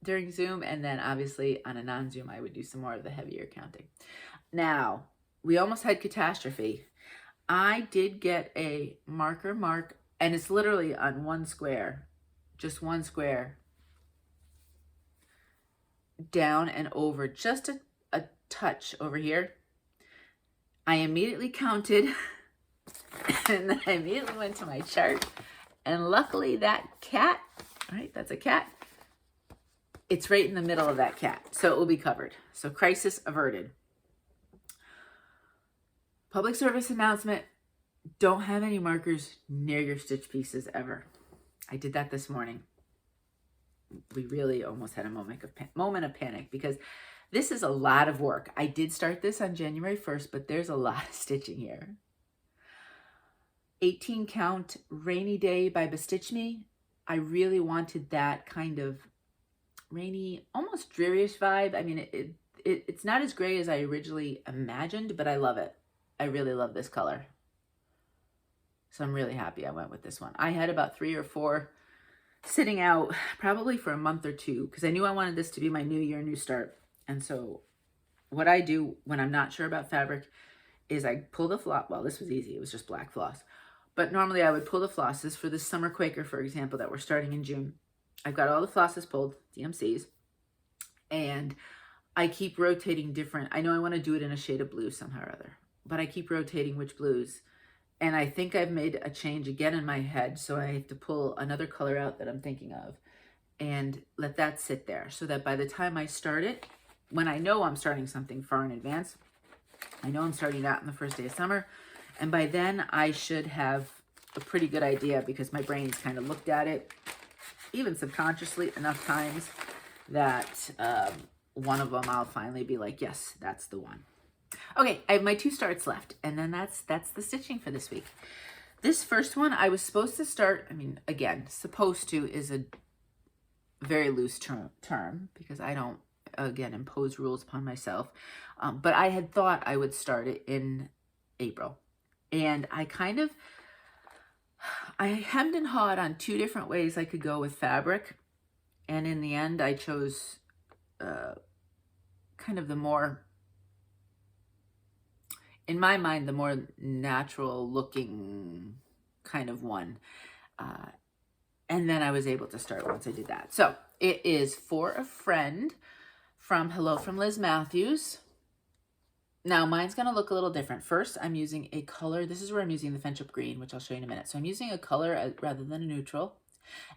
[SPEAKER 1] during Zoom, and then obviously on a non-Zoom, I would do some more of the heavier counting. Now, we almost had catastrophe. I did get a marker mark, and it's literally on one square, just one square, down and over, just a touch over here. I immediately counted, and then I immediately went to my chart, and luckily that cat, right, that's a cat, it's right in the middle of that cat, so it will be covered. So crisis averted. Public service announcement, don't have any markers near your stitch pieces ever. I did that this morning. We really almost had a moment of panic because this is a lot of work. I did start this on January 1st, but there's a lot of stitching here. 18 count Rainy Day by Bestitchme. I really wanted that kind of rainy, almost drearyish vibe. I mean, it's not as gray as I originally imagined, but I love it. I really love this color. So I'm really happy I went with this one. I had about 3 or 4 sitting out probably for a month or 2 because I knew I wanted this to be my new year, new start. And so what I do when I'm not sure about fabric is I pull the floss. Well, this was easy. It was just black floss. But normally I would pull the flosses for this summer Quaker, for example, that we're starting in June. I've got all the flosses pulled, DMCs, and I keep rotating different. I know I want to do it in a shade of blue somehow or other, but I keep rotating which blues. And I think I've made a change again in my head, so I have to pull another color out that I'm thinking of and let that sit there so that by the time I start it, when I know I'm starting something far in advance, I know I'm starting out on the first day of summer, and by then I should have a pretty good idea because my brain's kind of looked at it, even subconsciously, enough times that one of them I'll finally be like, yes, that's the one. Okay, I have my 2 starts left, and then that's the stitching for this week. This first one, I was supposed to start, I mean, again, supposed to is a very loose term because I don't, again, impose rules upon myself. But I had thought I would start it in April. And I hemmed and hawed on 2 different ways I could go with fabric. And in the end, I chose kind of the more, in my mind, the more natural looking kind of one. And then I was able to start once I did that. So it is For a Friend from Hello from Liz Matthews. Now mine's going to look a little different. First, I'm using a color. This is where I'm using the Friendship Green, which I'll show you in a minute. So I'm using a color rather than a neutral.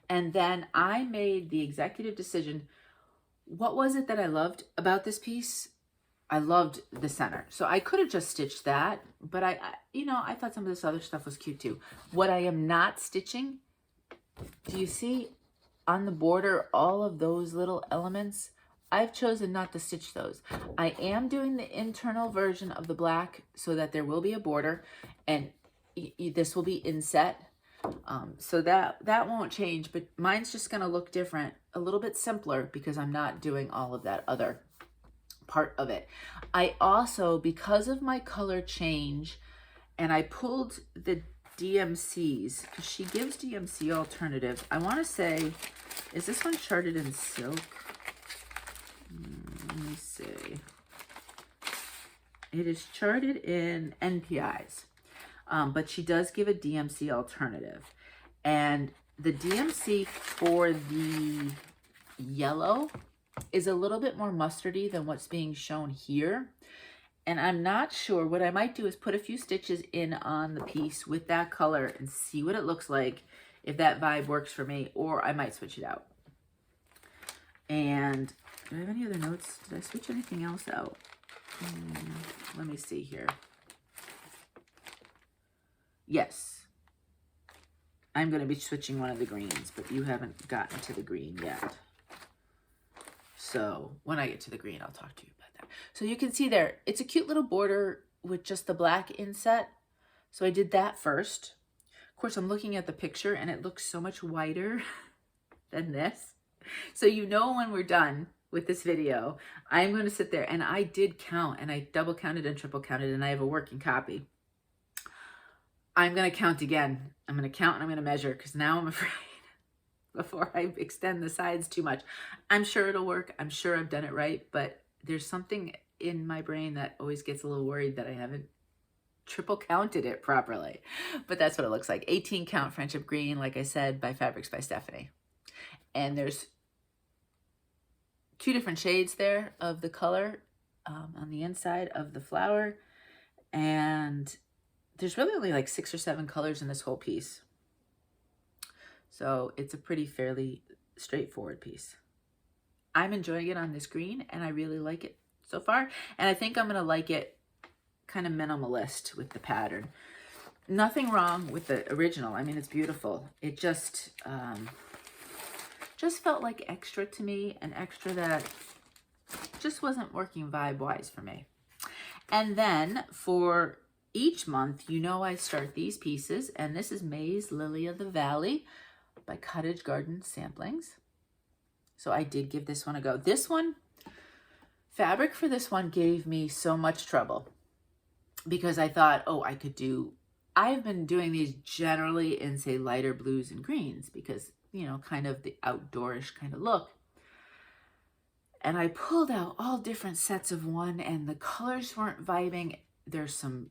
[SPEAKER 1] And then I made the executive decision. What was it that I loved about this piece? I loved the center. So I could have just stitched that, but I thought some of this other stuff was cute too. What I am not stitching, do you see on the border all of those little elements? I've chosen not to stitch those. I am doing the internal version of the black so that there will be a border, and this will be inset, So that won't change, but mine's just going to look different, a little bit simpler, because I'm not doing all of that other part of it. I also, because of my color change, and I pulled the DMCs, because she gives DMC alternatives. I want to say, is this one charted in silk? Let me see. It is charted in NPIs, but she does give a DMC alternative. And the DMC for the yellow is a little bit more mustardy than what's being shown here. And I'm not sure. What I might do is put a few stitches in on the piece with that color and see what it looks like, if that vibe works for me, or I might switch it out. And do I have any other notes? Did I switch anything else out? Let me see here. Yes. I'm going to be switching one of the greens, but you haven't gotten to the green yet. So when I get to the green, I'll talk to you about that. So you can see there, it's a cute little border with just the black inset. So I did that first. Of course, I'm looking at the picture and it looks so much whiter than this. So you know when we're done with this video, I'm going to sit there, and I did count, and I double counted and triple counted, and I have a working copy. I'm going to count again. I'm going to count and I'm going to measure, because now I'm afraid before I extend the sides too much. I'm sure it'll work. I'm sure I've done it right, but there's something in my brain that always gets a little worried that I haven't triple counted it properly. But that's what it looks like. 18 count Friendship Green, like I said, by Fabrics by Stephanie. And there's 2 different shades there of the color on the inside of the flower. And there's really only like 6 or 7 colors in this whole piece. So it's a fairly straightforward piece. I'm enjoying it on this green, and I really like it so far. And I think I'm going to like it kind of minimalist with the pattern. Nothing wrong with the original. I mean, it's beautiful. It just felt like extra to me, an extra that just wasn't working vibe-wise for me. And then for each month, you know, I start these pieces, and this is May's Lily of the Valley by Cottage Garden Samplings. So I did give this one a go. This one, fabric for this one gave me so much trouble, because I thought, oh, I've been doing these generally in, say, lighter blues and greens, because, you know, kind of the outdoorish kind of look. And I pulled out all different sets of one, and the colors weren't vibing. There's some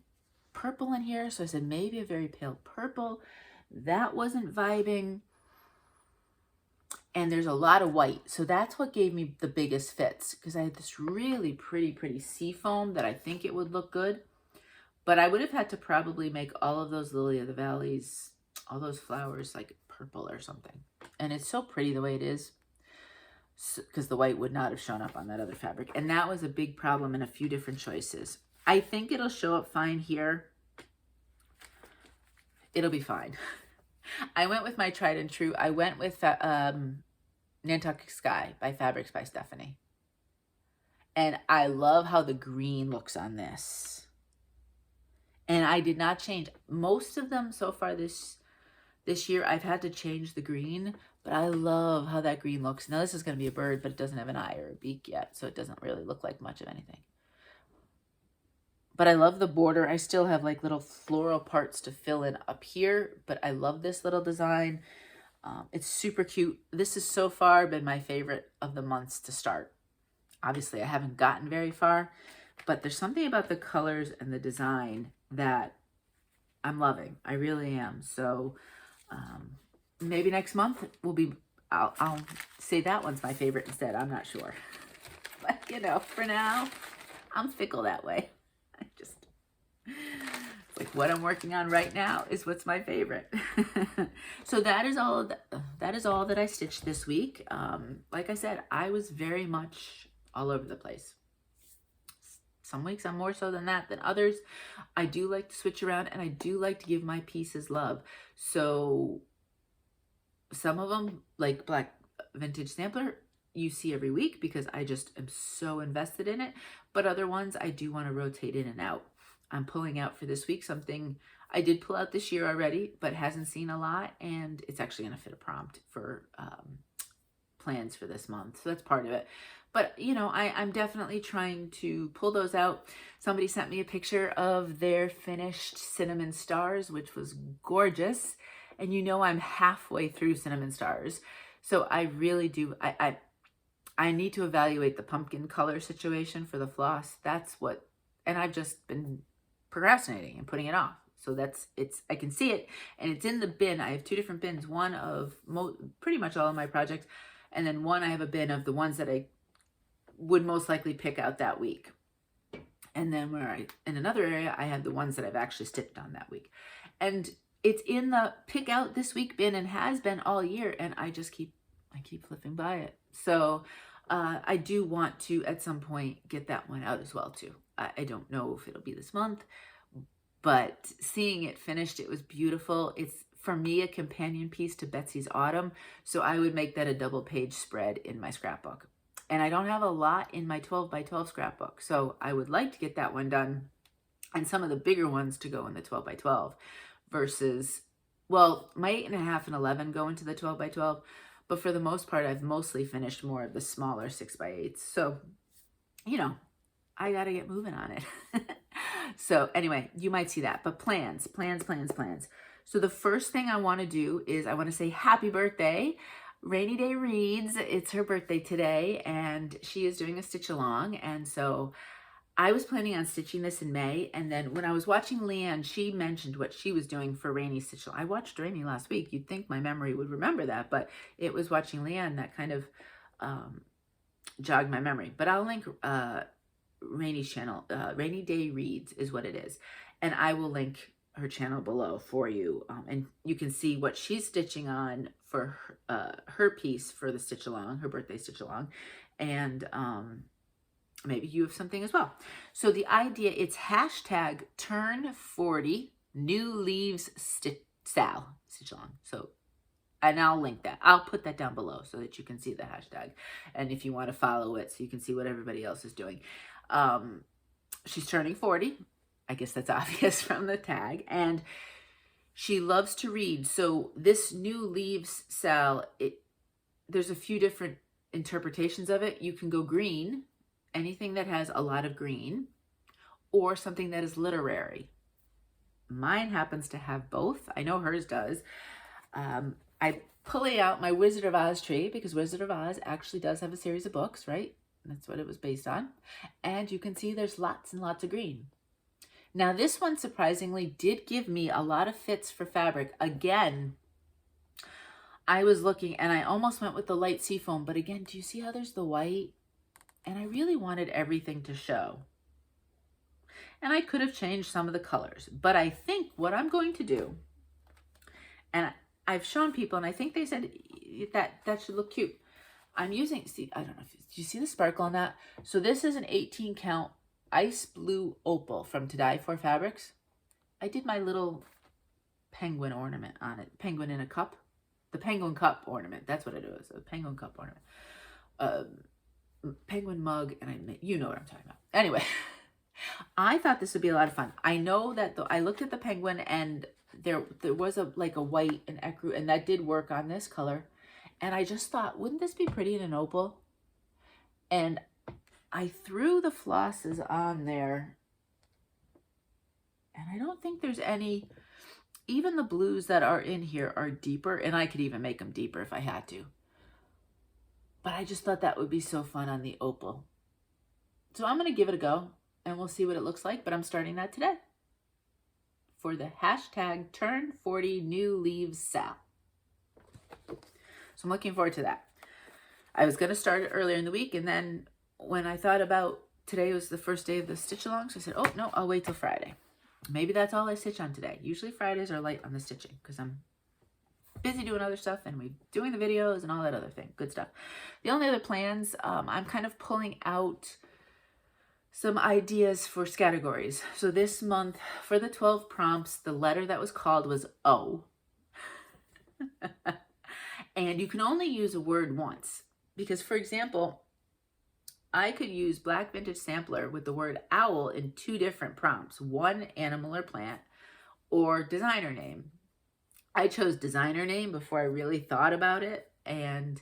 [SPEAKER 1] purple in here, so I said maybe a very pale purple. That wasn't vibing. And there's a lot of white, so that's what gave me the biggest fits, because I had this really pretty sea foam that I think it would look good. But I would have had to probably make all of those Lily of the Valleys, all those flowers, like purple or something. And it's so pretty the way it is, because the white would not have shown up on that other fabric. And that was a big problem in a few different choices. I think it'll show up fine here. It'll be fine. I went with my tried and true. I went with Nantucket Sky by Fabrics by Stephanie. And I love how the green looks on this. And I did not change. Most of them so far this year, I've had to change the green, but I love how that green looks. Now this is going to be a bird, but it doesn't have an eye or a beak yet, so it doesn't really look like much of anything. But I love the border. I still have like little floral parts to fill in up here, but I love this little design. It's super cute. This has so far been my favorite of the months to start. Obviously, I haven't gotten very far, but there's something about the colors and the design that I'm loving. I really am. So maybe next month will be, I'll say that one's my favorite instead. I'm not sure. But, you know, for now, I'm fickle that way. It's like what I'm working on right now is what's my favorite. So that is all that I stitched this week. Like I said, I was very much all over the place. Some weeks I'm more so than that than others. I do like to switch around, and I do like to give my pieces love. So some of them, like Black Vintage Sampler, you see every week because I just am so invested in it. But other ones I do want to rotate in and out. I'm pulling out for this week something I did pull out this year already, but hasn't seen a lot, and it's actually going to fit a prompt for plans for this month. So that's part of it. But, you know, I'm definitely trying to pull those out. Somebody sent me a picture of their finished cinnamon stars, which was gorgeous. And you know I'm halfway through cinnamon stars. So I really do, I need to evaluate the pumpkin color situation for the floss. That's what, and I've just been procrastinating and putting it off. So I can see it, and it's in the bin. I have 2 different bins, one of pretty much all of my projects, and then one I have a bin of the ones that I would most likely pick out that week. And then in another area, I have the ones that I've actually stitched on that week. And it's in the pick out this week bin and has been all year, and I keep flipping by it. So I do want to at some point get that one out as well too. I don't know if it'll be this month, but seeing it finished, it was beautiful. It's for me a companion piece to Betsy's Autumn, so I would make that a double page spread in my scrapbook. And I don't have a lot in my 12 by 12 scrapbook, so I would like to get that one done, and some of the bigger ones to go in the 12 by 12 versus, well, my 8.5 and 11 go into the 12 by 12, but for the most part, I've mostly finished more of the smaller 6 by 8s. So, you know, I got to get moving on it. So anyway, you might see that, but plans. So the first thing I want to do is I want to say happy birthday, Rainy Day Reads. It's her birthday today, and she is doing a stitch along. And so I was planning on stitching this in May. And then when I was watching Leanne, she mentioned what she was doing for Rainy stitch along. I watched Rainy last week. You'd think my memory would remember that, but it was watching Leanne that kind of jogged my memory. But I'll link Rainy's channel. Rainy Day Reads is what it is. And I will link her channel below for you, and you can see what she's stitching on for her piece for the stitch along, her birthday stitch along, and maybe you have something as well. So the idea, it's hashtag turn 40 new leaves stitch along. So, and I'll link that. I'll put that down below so that you can see the hashtag, and if you want to follow it so you can see what everybody else is doing. She's turning 40. I guess that's obvious from the tag. And she loves to read. So this new leaves sal, there's a few different interpretations of it. You can go green, anything that has a lot of green, or something that is literary. Mine happens to have both. I know hers does. I pull out my Wizard of Oz tree because Wizard of Oz actually does have a series of books, right? That's what it was based on. And you can see there's lots and lots of green. Now this one surprisingly did give me a lot of fits for fabric. Again, I was looking and I almost went with the light seafoam, but again, do you see how there's the white? And I really wanted everything to show. And I could have changed some of the colors, but I think what I'm going to do, and I've shown people and I think they said that should look cute. I'm using, see, I don't know, do you see the sparkle on that? So this is an 18 count ice blue opal from To Die For Fabrics. I did my little penguin ornament on it. Penguin in a cup. The penguin cup ornament. That's what it was. A penguin cup ornament. Penguin mug. And you know what I'm talking about. Anyway, I thought this would be a lot of fun. I know that I looked at the penguin and there was like a white and ecru, and that did work on this color. And I just thought, wouldn't this be pretty in an opal? And I threw the flosses on there, and I don't think there's any, even the blues that are in here are deeper, and I could even make them deeper if I had to. But I just thought that would be so fun on the opal. So I'm going to give it a go, and we'll see what it looks like, but I'm starting that today for the hashtag turn 40 new leaves sal. So I'm looking forward to that. I was going to start it earlier in the week, and then when I thought about today was the first day of the stitch along, so I said, oh, no, I'll wait till Friday. Maybe that's all I stitch on today. Usually Fridays are light on the stitching because I'm busy doing other stuff and we're doing the videos and all that other thing. Good stuff. The only other plans, I'm kind of pulling out some ideas for categories. So this month for the 12 prompts, the letter that was called was O. And you can only use a word once because, for example, I could use Black Vintage Sampler with the word owl in 2 different prompts, one animal or plant, or designer name. I chose designer name before I really thought about it, and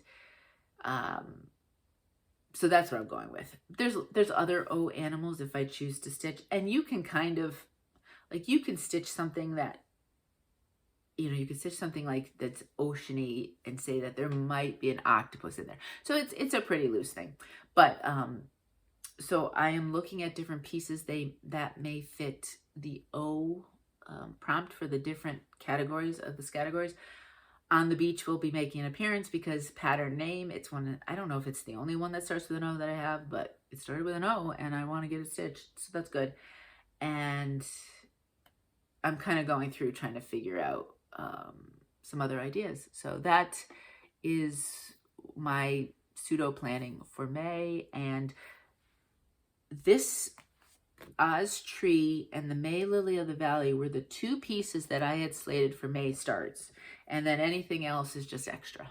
[SPEAKER 1] so that's what I'm going with. There's other O animals if I choose to stitch, and you can kind of, like, you can stitch something that, you know, you could stitch something like that's oceany and say that there might be an octopus in there. So it's a pretty loose thing. But so I am looking at different pieces that may fit the O prompt for the different categories of the categories. On the Beach will be making an appearance because pattern name, it's one, I don't know if it's the only one that starts with an O that I have, but it started with an O and I want to get it stitched, so that's good. And I'm kind of going through trying to figure out some other ideas. So that is my pseudo planning for May. And this Oz Tree and the May Lily of the Valley were the 2 pieces that I had slated for May starts. And then anything else is just extra.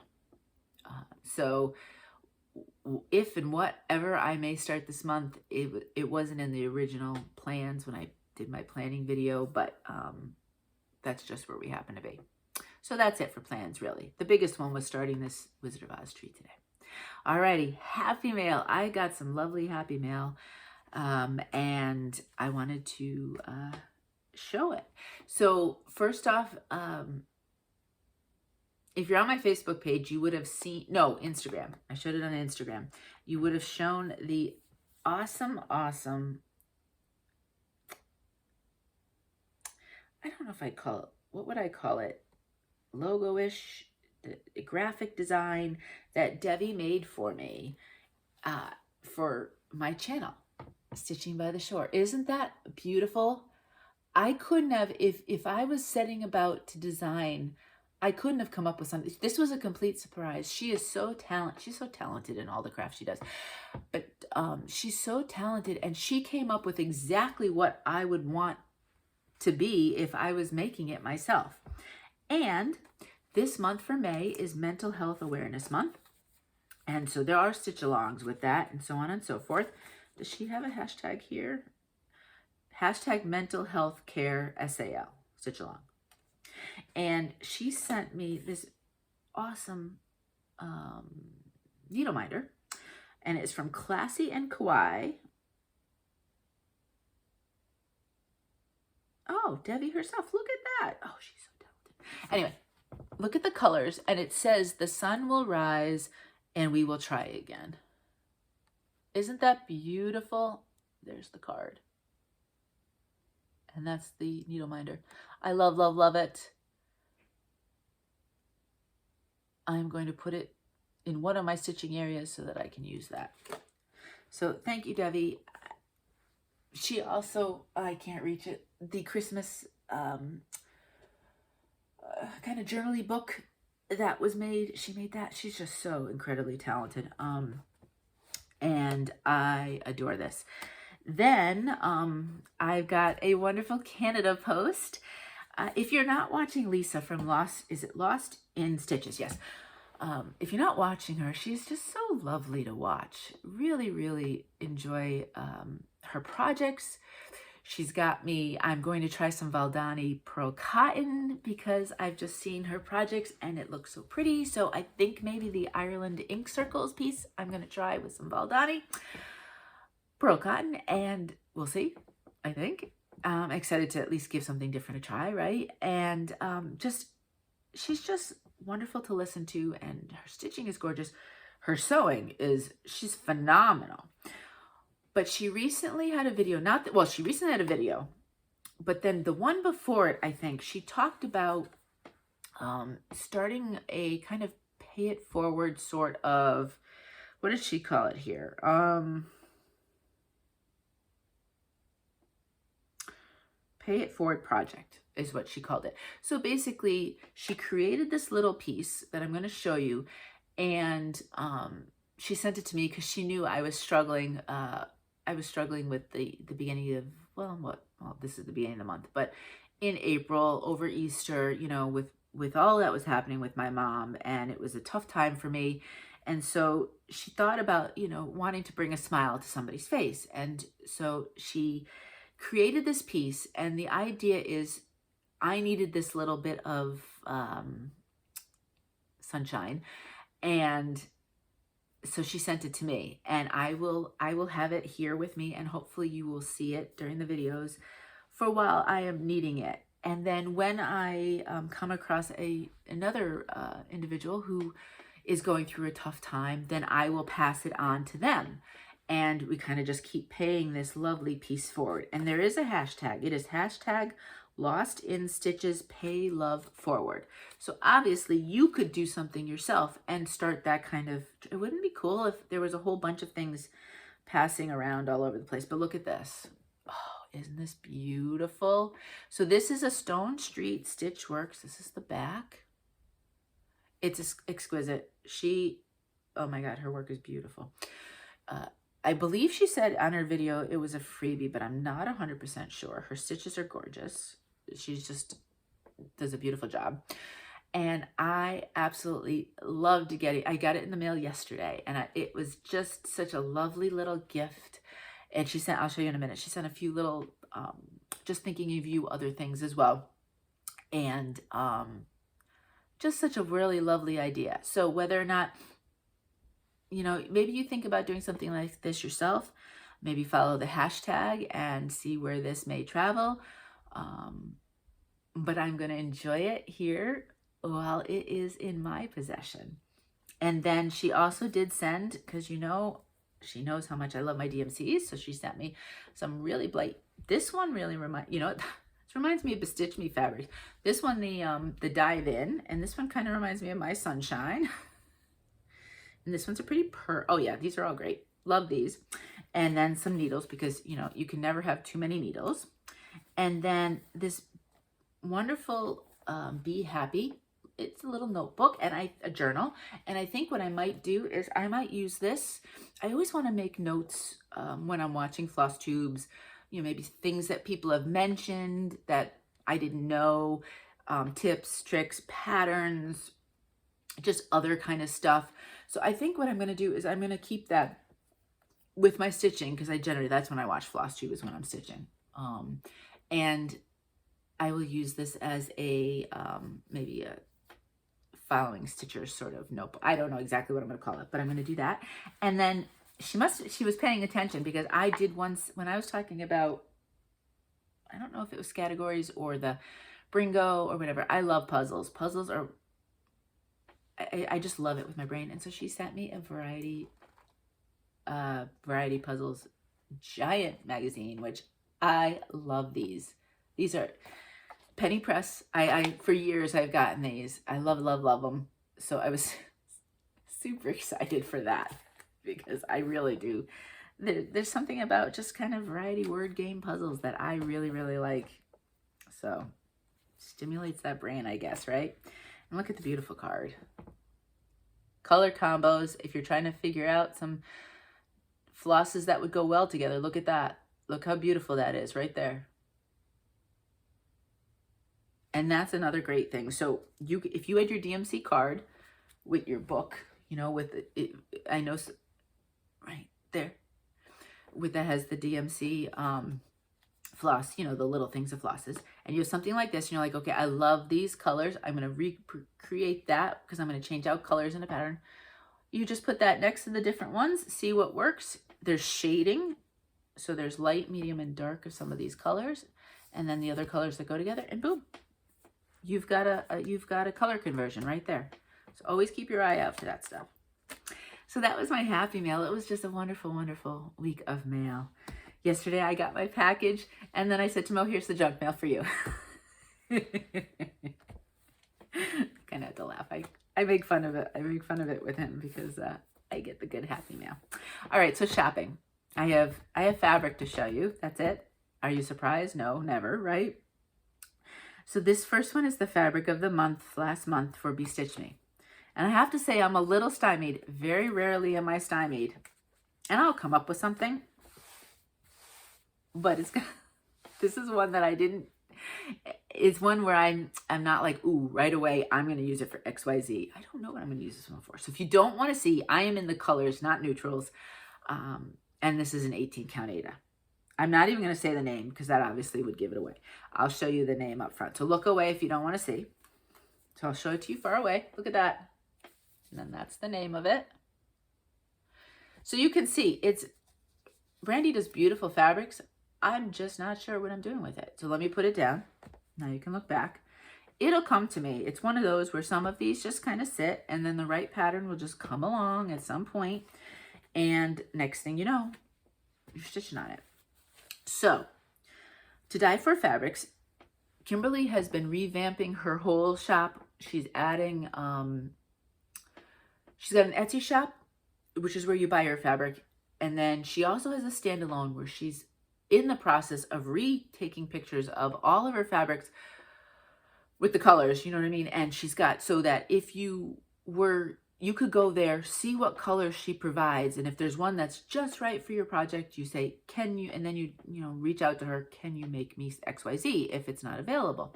[SPEAKER 1] So if and whatever I may start this month, it wasn't in the original plans when I did my planning video, but that's just where we happen to be. So that's it for plans, really. The biggest one was starting this Wizard of Oz tree today. Alrighty, happy mail. I got some lovely happy mail, and I wanted to show it. So first off, if you're on my Facebook page, you would have seen, no, Instagram. I showed it on Instagram. You would have shown the awesome, I don't know if I'd call it, what would I call it? Logo-ish, graphic design that Debbie made for me for my channel, Stitching by the Shore. Isn't that beautiful? I couldn't have, if I was setting about to design, I couldn't have come up with something. This was a complete surprise. She is so talented. She's so talented in all the crafts she does. But she's so talented, and she came up with exactly what I would want to be if I was making it myself. And this month for May is Mental Health Awareness Month. And so there are stitch-alongs with that and so on and so forth. Does she have a hashtag here? Hashtag Mental Health Care SAL, stitch-along. And she sent me this awesome needle minder, and it's from Classy and Kawaii. Oh, Debbie herself, look at that. Oh, she's so talented. Anyway, look at the colors, and it says, the sun will rise and we will try again. Isn't that beautiful? There's the card. And that's the needle minder. I love, love, love it. I'm going to put it in one of my stitching areas so that I can use that. So thank you, Debbie. She also, I can't reach it, the Christmas kind of journaly book that was made. She made that. She's just so incredibly talented. And I adore this. Then I've got a wonderful Canada post. If you're not watching Lisa from Lost in Stitches? Yes. If you're not watching her, she's just so lovely to watch. Really, really enjoy her projects. She's got me, I'm going to try some Valdani Pearl Cotton because I've just seen her projects and it looks so pretty. So I think maybe the Ireland Ink Circles piece I'm going to try with some Valdani Pearl Cotton, and we'll see, I think. I'm excited to at least give something different a try, right? And she's just wonderful to listen to, and her stitching is gorgeous. Her sewing she's phenomenal. But she recently had a video, she recently had a video, but then the one before it, I think, she talked about starting a kind of pay it forward sort of, what did she call it here? Pay it forward project is what she called it. So basically, she created this little piece that I'm going to show you, and she sent it to me because she knew I was struggling. I was struggling with the beginning of, well, this is the beginning of the month, but in April over Easter, you know, with all that was happening with my mom, and it was a tough time for me. And so she thought about, you know, wanting to bring a smile to somebody's face. And so she created this piece. And the idea is I needed this little bit of sunshine. And so she sent it to me, and I will have it here with me, and hopefully you will see it during the videos for a while. I am needing it. And then when I come across another individual who is going through a tough time, then I will pass it on to them. And we kind of just keep paying this lovely piece forward. And there is a hashtag. It is hashtag Lost in Stitches Pay Love Forward. So obviously you could do something yourself and start that kind of, it wouldn't be cool if there was a whole bunch of things passing around all over the place. But look at this. Oh, isn't this beautiful? So this is a Stone Street Stitch Works. This is the back. It's exquisite. Oh my God, her work is beautiful. I believe she said on her video it was a freebie, but I'm not 100% sure. Her stitches are gorgeous. She just does a beautiful job. And I absolutely love to get it. I got it in the mail yesterday, and it was just such a lovely little gift. And she sent, I'll show you in a minute, she sent a few little, just thinking of you other things as well. And just such a really lovely idea. So whether or not, you know, maybe you think about doing something like this yourself, maybe follow the hashtag and see where this may travel. But I'm going to enjoy it here while it is in my possession. And then she also did send, because you know, she knows how much I love my DMCs. So she sent me some really this one really reminds me of Bestitchme fabric. This one, the Dive In, and this one kind of reminds me of my Sunshine. And this one's a pretty oh yeah, these are all great. Love these. And then some needles, because, you know, you can never have too many needles. And then this wonderful Be Happy. It's a little notebook and a journal. And I think what I might do is I might use this. I always want to make notes when I'm watching Flosstubes, you know, maybe things that people have mentioned that I didn't know, tips, tricks, patterns, just other kind of stuff. So I think what I'm going to do is I'm going to keep that with my stitching, because that's when I watch Flosstube, is when I'm stitching. And I will use this as a, maybe a following stitchers sort of notebook. I don't know exactly what I'm going to call it, but I'm going to do that. And then she was paying attention, because I did once, when I was talking about, I don't know if it was categories or the Bringo or whatever. I love puzzles. Puzzles are, I just love it with my brain. And so she sent me a variety puzzles giant magazine, which I love these. These are penny press. For years I've gotten these. I love them. So I was super excited for that, because I really do. There's something about just kind of variety word game puzzles that I really, really like. So stimulates that brain, I guess, right? And look at the beautiful card. Color combos. If you're trying to figure out some flosses that would go well together, look at that. Look how beautiful that is right there. And that's another great thing. So if you had your DMC card with your book, you know, with it, I know, right there, that has the DMC floss, you know, the little things of flosses, and you have something like this, and you're like, okay, I love these colors. I'm going to recreate that, because I'm going to change out colors in a pattern. You just put that next to the different ones, see what works. There's shading. So there's light, medium, and dark of some of these colors, and then the other colors that go together, and boom, you've got a color conversion right there. So always keep your eye out for that stuff. So that was my happy mail. It was just a wonderful, wonderful week of mail. Yesterday I got my package, and then I said to Mo, here's the junk mail for you. Kind of had to laugh. I make fun of it. I make fun of it with him, because I get the good happy mail. All right, so shopping. I have fabric to show you. That's it. Are you surprised? No, never, right? So this first one is the fabric of the month, last month, for Bestitchme. And I have to say, I'm a little stymied. Very rarely am I stymied. And I'll come up with something. But this is one that I didn't It's one where I'm not like, ooh, right away, I'm going to use it for XYZ. I don't know what I'm going to use this one for. So if you don't want to see, I am in the colors, not neutrals. And this is an 18 count aida. I'm not even going to say the name because that obviously would give it away. I'll show you the name up front. So look away if you don't want to see. So I'll show it to you far away. Look at that. And then that's the name of it. So you can see Brandy does beautiful fabrics. I'm just not sure what I'm doing with it. So let me put it down. Now you can look back. It'll come to me. It's one of those where some of these just kind of sit and then the right pattern will just come along at some point. And next thing you know, you're stitching on it. So to Dye For Fabrics, Kimberly has been revamping her whole shop. She's adding, she's got an Etsy shop, which is where you buy her fabric. And then she also has a standalone where she's in the process of retaking pictures of all of her fabrics with the colors, you know what I mean? And she's got, so that if you could go there, see what colors she provides. And if there's one that's just right for your project, you say, can you, and then you reach out to her, can you make me XYZ if it's not available?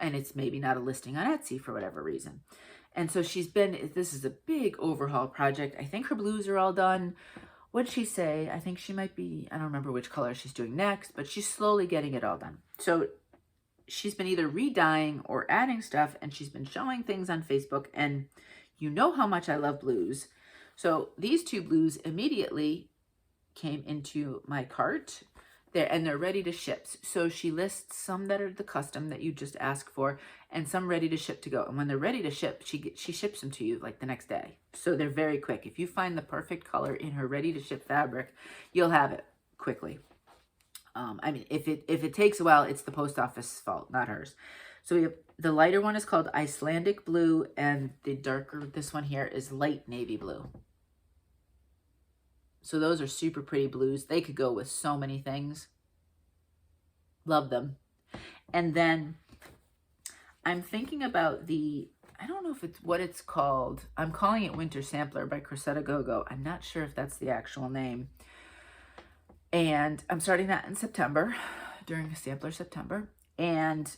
[SPEAKER 1] And it's maybe not a listing on Etsy for whatever reason. And so this is a big overhaul project. I think her blues are all done. What'd she say? I think she might be, I don't remember which color she's doing next, but she's slowly getting it all done. So she's been either re-dyeing or adding stuff, and she's been showing things on Facebook, and you know how much I love blues. So these two blues immediately came into my cart there, and they're ready to ship. So she lists some that are the custom that you just ask for, and some ready to ship to go. And when they're ready to ship, she ships them to you like the next day. So they're very quick. If you find the perfect color in her ready to ship fabric, you'll have it quickly. I mean, if it takes a while, it's the post office's fault, not hers. So we have, the lighter one is called Icelandic Blue, and the darker, this one here, is light navy blue. So those are super pretty blues. They could go with so many things. Love them. And then I'm thinking about I don't know if it's what it's called. I'm calling it Winter Sampler by Cressetta Go-Go. I'm not sure if that's the actual name. And I'm starting that in September, during Sampler September. And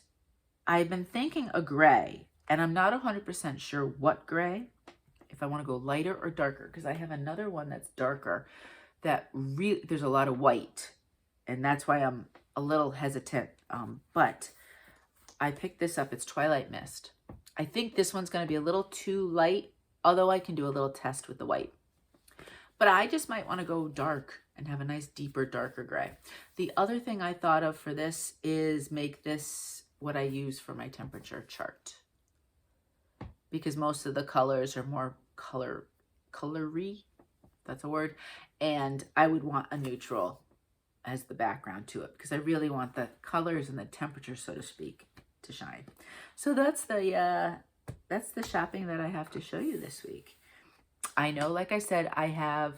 [SPEAKER 1] I've been thinking a gray, and I'm not 100% sure what gray, if I want to go lighter or darker, because I have another one that's darker that really, there's a lot of white, and that's why I'm a little hesitant. But I picked this up. It's Twilight Mist. I think this one's going to be a little too light, although I can do a little test with the white. But I just might want to go dark and have a nice deeper, darker gray. The other thing I thought of for this is make this what I use for my temperature chart, because most of the colors are more colory, that's a word, and I would want a neutral as the background to it, because I really want the colors and the temperature, so to speak, to shine. So that's the shopping that I have to show you this week. I know, like I said, I have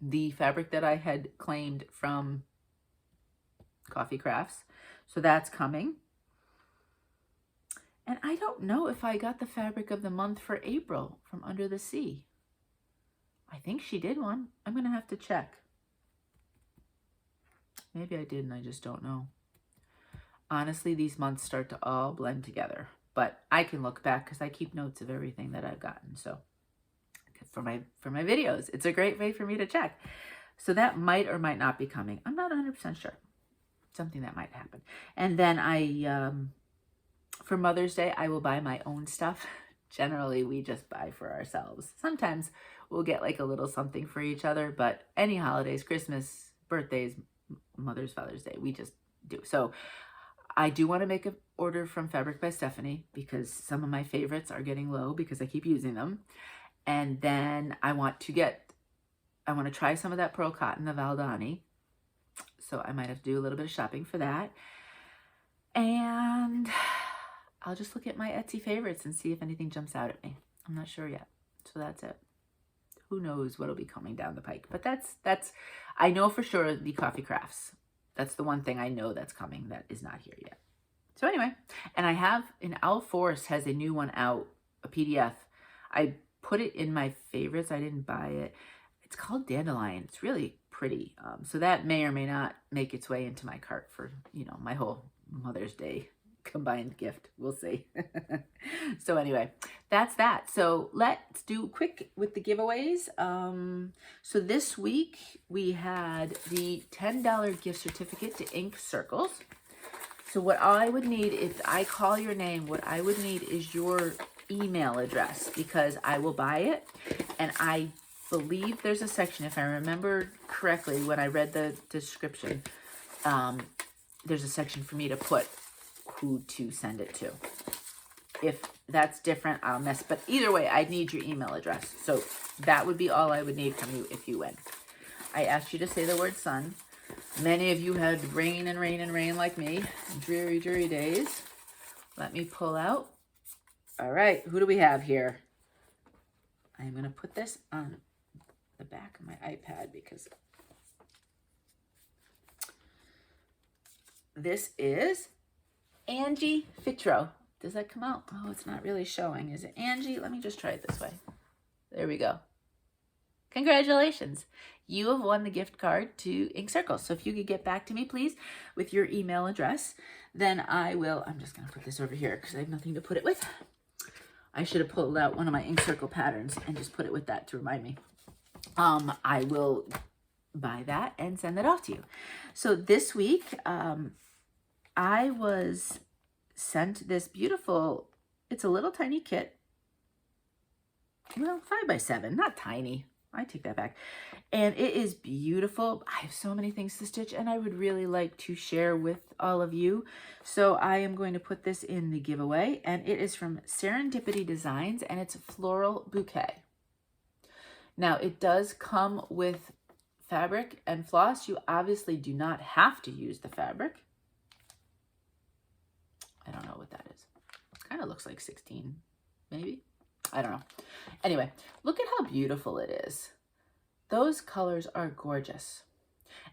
[SPEAKER 1] the fabric that I had claimed from Coffee Crafts, so that's coming. And I don't know if I got the fabric of the month for April from Under the Sea. I think she did one. I'm going to have to check. Maybe I did and I just don't know. Honestly, these months start to all blend together. But I can look back because I keep notes of everything that I've gotten. So for my videos, it's a great way for me to check. So that might or might not be coming. I'm not 100% sure. Something that might happen. And then for Mother's Day, I will buy my own stuff. Generally, we just buy for ourselves. Sometimes we'll get like a little something for each other, but any holidays, Christmas, birthdays, Mother's, Father's Day, we just do. So I do want to make an order from Fabric by Stephanie because some of my favorites are getting low because I keep using them. And then I want to try some of that pearl cotton, the Valdani. So I might have to do a little bit of shopping for that. And I'll just look at my Etsy favorites and see if anything jumps out at me. I'm not sure yet. So that's it. Who knows what'll be coming down the pike. But that's I know for sure the Coffee Crafts. That's the one thing I know that's coming that is not here yet. So anyway, and I have, Owl Forest has a new one out, a PDF. I put it in my favorites. I didn't buy it. It's called Dandelion. It's really pretty. So that may or may not make its way into my cart for, you know, my whole Mother's Day combined gift. We'll see. So anyway, that's that. So let's do quick with the giveaways. So this week we had the $10 gift certificate to Ink Circles. So what I would need, if I call your name, what I would need is your email address, because I will buy it. And I believe there's a section, if I remember correctly, when I read the description, there's a section for me to put who to send it to. If that's different, I'll mess. But either way, I need your email address. So that would be all I would need from you if you win. I asked you to say the word sun. Many of you had rain and rain and rain like me. Dreary, dreary days. Let me pull out. All right, who do we have here? I'm going to put this on the back of my iPad because this is Angie Fitro. Does that come out? Oh, it's not really showing. Is it Angie? Let me just try it this way. There we go. Congratulations. You have won the gift card to Ink Circles. So if you could get back to me, please, with your email address, then I will. I'm just going to put this over here because I have nothing to put it with. I should have pulled out one of my ink circle patterns and just put it with that to remind me. I will buy that and send that off to you. So this week, I was sent this beautiful, it's a little tiny kit. Well, 5x7, not tiny. I take that back. And it is beautiful. I have so many things to stitch and I would really like to share with all of you. So I am going to put this in the giveaway, and it is from Serendipity Designs and it's a floral bouquet. Now it does come with fabric and floss. You obviously do not have to use the fabric. I don't know what that is. It kind of looks like 16, maybe. I don't know. Anyway, look at how beautiful it is. Those colors are gorgeous.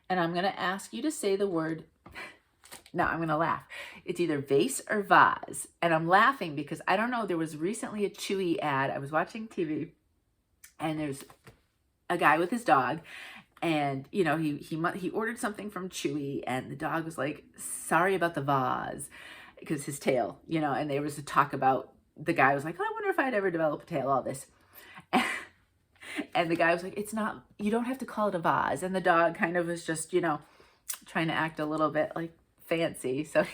[SPEAKER 1] And I'm going to ask you to say the word. Now I'm going to laugh. It's either vase or vase. And I'm laughing because I don't know. There was recently a Chewy ad. I was watching TV and there's a guy with his dog. And, you know, he ordered something from Chewy and the dog was like, sorry about the vase, because his tail, you know, and there was a talk about, the guy was like, oh, I wonder if I'd ever develop a tail, all this. And the guy was like, it's not, you don't have to call it a vase. And the dog kind of was just, you know, trying to act a little bit like fancy. So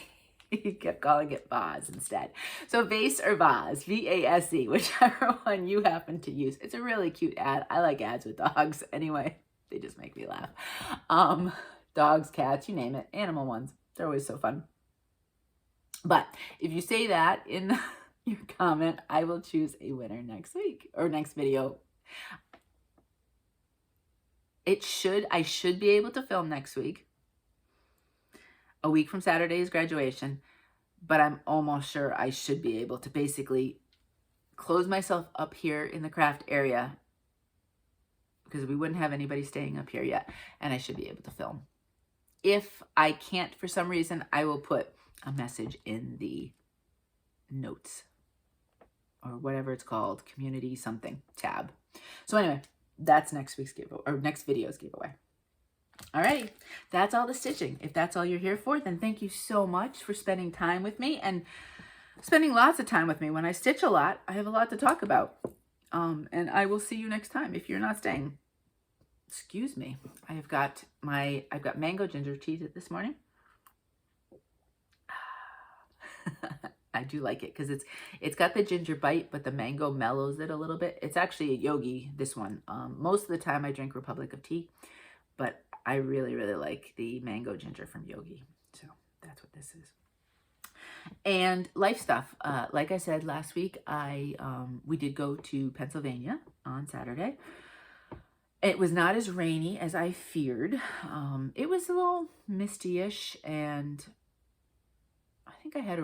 [SPEAKER 1] he kept calling it vase instead. So vase or vase, V-A-S-E, whichever one you happen to use. It's a really cute ad. I like ads with dogs anyway. They just make me laugh. Dogs, cats, you name it. Animal ones. They're always so fun. But if you say that in your comment, I will choose a winner next week or next video. I should be able to film next week, a week from Saturday's graduation, but I'm almost sure I should be able to basically close myself up here in the craft area because we wouldn't have anybody staying up here yet, and I should be able to film. If I can't for some reason, I will put a message in the notes or whatever it's called, community something tab. So anyway, that's next week's giveaway, or next video's giveaway. All right, that's all the stitching. If that's all you're here for, then thank you so much for spending time with me and spending lots of time with me. When I stitch a lot, I have a lot to talk about. And I will see you next time if you're not staying. Excuse me. I've got mango ginger tea this morning. I do like it because it's got the ginger bite, but the mango mellows it a little bit. It's actually a yogi, this one. Most of the time I drink Republic of Tea, but I really, really like the mango ginger from Yogi. So that's what this is. And life stuff. Like I said last week, we did go to Pennsylvania on Saturday. It was not as rainy as I feared. It was a little misty-ish, and I think I had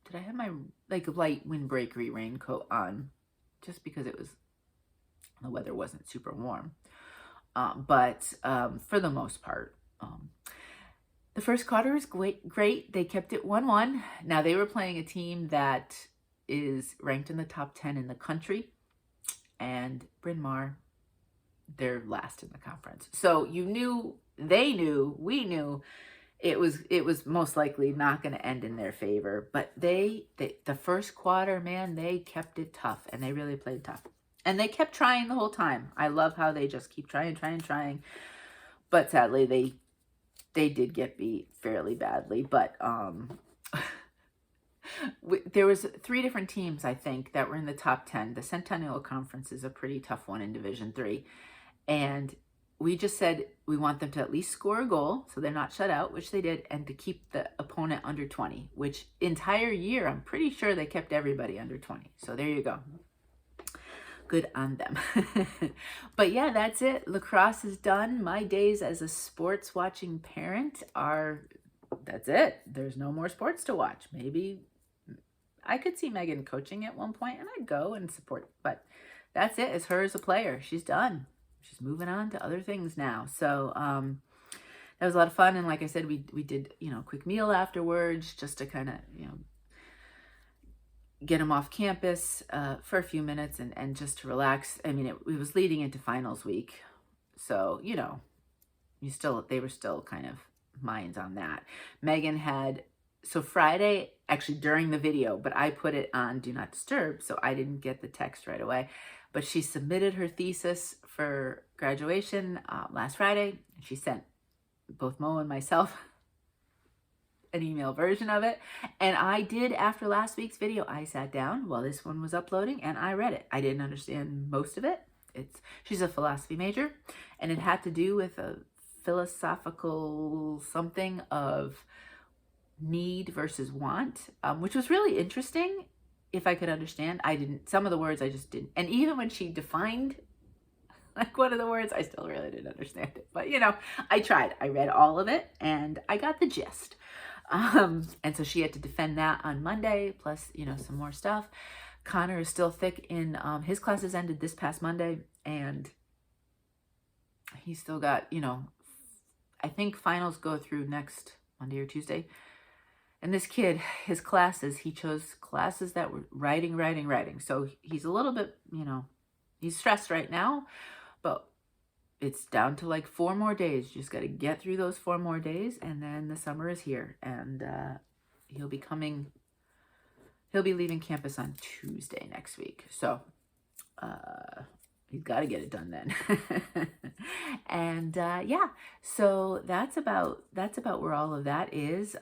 [SPEAKER 1] did I have my like light windbreakery raincoat on just because the weather wasn't super warm. But for the most part, the first quarter was great. They kept it 1-1. Now they were playing a team that is ranked in the top 10 in the country, and Bryn Mawr they're last in the conference. So you knew, they knew, we knew it was most likely not going to end in their favor. But they the first quarter, man, they kept it tough, and they really played tough. And they kept trying the whole time. I love how they just keep trying. But sadly, they did get beat fairly badly. But there was 3 different teams, I think, that were in the top 10. The Centennial Conference is a pretty tough one in Division 3. And we just said we want them to at least score a goal, so they're not shut out, which they did, and to keep the opponent under 20, which entire year, I'm pretty sure they kept everybody under 20. So there you go. Good on them. But yeah, that's it. Lacrosse is done. My days as a sports watching parent that's it. There's no more sports to watch. Maybe I could see Megan coaching at one point, and I'd go and support, but that's it. It's her as a player. She's done. She's moving on to other things now. So that was a lot of fun. And like I said, we did, a quick meal afterwards, just to kind of, get them off campus for a few minutes and just to relax. I mean, it was leading into finals week. So, they were still kind of minds on that. Megan so Friday, actually during the video, but I put it on Do Not Disturb, so I didn't get the text right away. But she submitted her thesis for graduation last Friday. She sent both Mo and myself an email version of it. And I did, after last week's video, I sat down while this one was uploading and I read it. I didn't understand most of it. She's a philosophy major, and it had to do with a philosophical something of need versus want, which was really interesting. If I could understand, some of the words I just didn't. And even when she defined like one of the words, I still really didn't understand it. But I tried. I read all of it and I got the gist. And so she had to defend that on Monday, plus, some more stuff. Connor is still thick in, his classes ended this past Monday, and he's still got, I think finals go through next Monday or Tuesday. And this kid, his classes, he chose classes that were writing. So he's a little bit, he's stressed right now, but it's down to like 4 more days. You just got to get through those 4 more days, and then the summer is here, and he'll be leaving campus on Tuesday next week. So he's got to get it done then. And yeah, so that's about where all of that is.